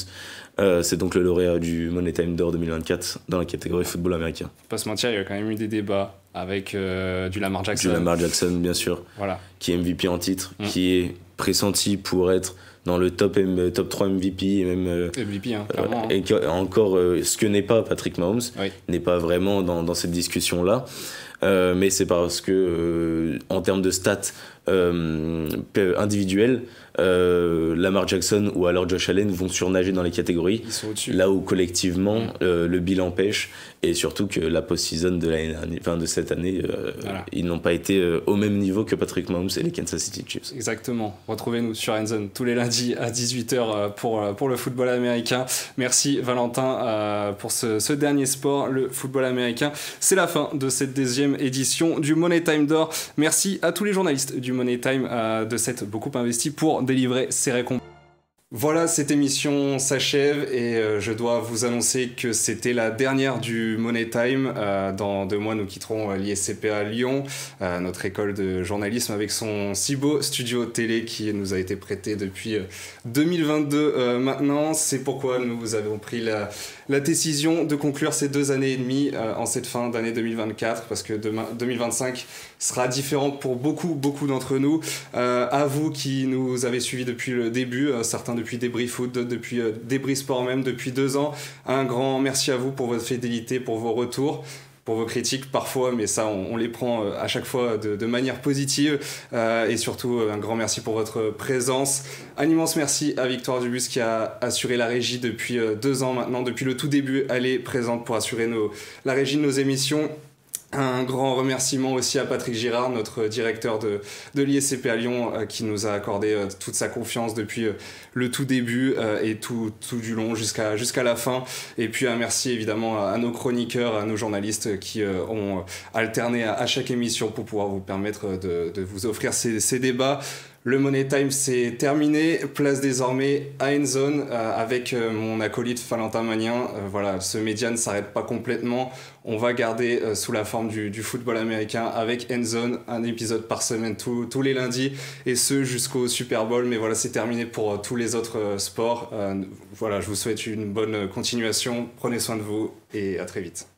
C'est donc le lauréat du Money Time d'Or 2024 dans la catégorie football américain. Pas se mentir, il y a quand même eu des débats avec du Lamar Jackson. Du Lamar Jackson, bien sûr, qui est MVP en titre, qui est pressenti pour être dans le top 3 MVP et même MVP, clairement. Et encore ce que n'est pas Patrick Mahomes, n'est pas vraiment dans cette discussion-là. Mais c'est parce que en termes de stats individuels, Lamar Jackson ou alors Josh Allen vont surnager dans les catégories, là où collectivement le bilan pêche, et surtout que la post-season de cette année, ils n'ont pas été au même niveau que Patrick Mahomes et les Kansas City Chiefs. Exactement. Retrouvez-nous sur Endzone tous les lundis à 18h pour le football américain. Merci Valentin pour ce dernier sport, le football américain. C'est la fin de cette 10e édition du Money Time d'Or. Merci à tous les journalistes du Money Time de s'être beaucoup investis pour délivrer ces récompenses. Voilà, cette émission s'achève et je dois vous annoncer que c'était la dernière du Money Time. Dans 2 mois, nous quitterons l'ISCPA Lyon, notre école de journalisme avec son si beau studio télé qui nous a été prêté depuis 2022 maintenant. C'est pourquoi nous avons pris la décision de conclure ces 2 années et demie en cette fin d'année 2024, parce que 2025 sera différent pour beaucoup d'entre nous. À vous qui nous avez suivis depuis le début, certains depuis Débris Foot, depuis Débris Sport même, depuis 2 ans. Un grand merci à vous pour votre fidélité, pour vos retours, pour vos critiques parfois, mais ça on les prend à chaque fois de manière positive, et surtout un grand merci pour votre présence. Un immense merci à Victoire Dubus qui a assuré la régie depuis 2 ans maintenant, depuis le tout début. Elle est présente pour assurer la régie de nos émissions. Un grand remerciement aussi à Patrick Girard, notre directeur de l'ISCPA Lyon, qui nous a accordé toute sa confiance depuis le tout début et tout du long jusqu'à la fin. Et puis un merci évidemment à nos chroniqueurs, à nos journalistes qui ont alterné à chaque émission pour pouvoir vous permettre de vous offrir ces débats. Le Money Time, c'est terminé. Place désormais à Endzone avec mon acolyte Valentin Magnien. Voilà, ce média ne s'arrête pas complètement. On va garder sous la forme du football américain avec Endzone, un épisode par semaine tous les lundis, et ce jusqu'au Super Bowl. Mais voilà, c'est terminé pour tous les autres sports. Voilà, je vous souhaite une bonne continuation. Prenez soin de vous et à très vite.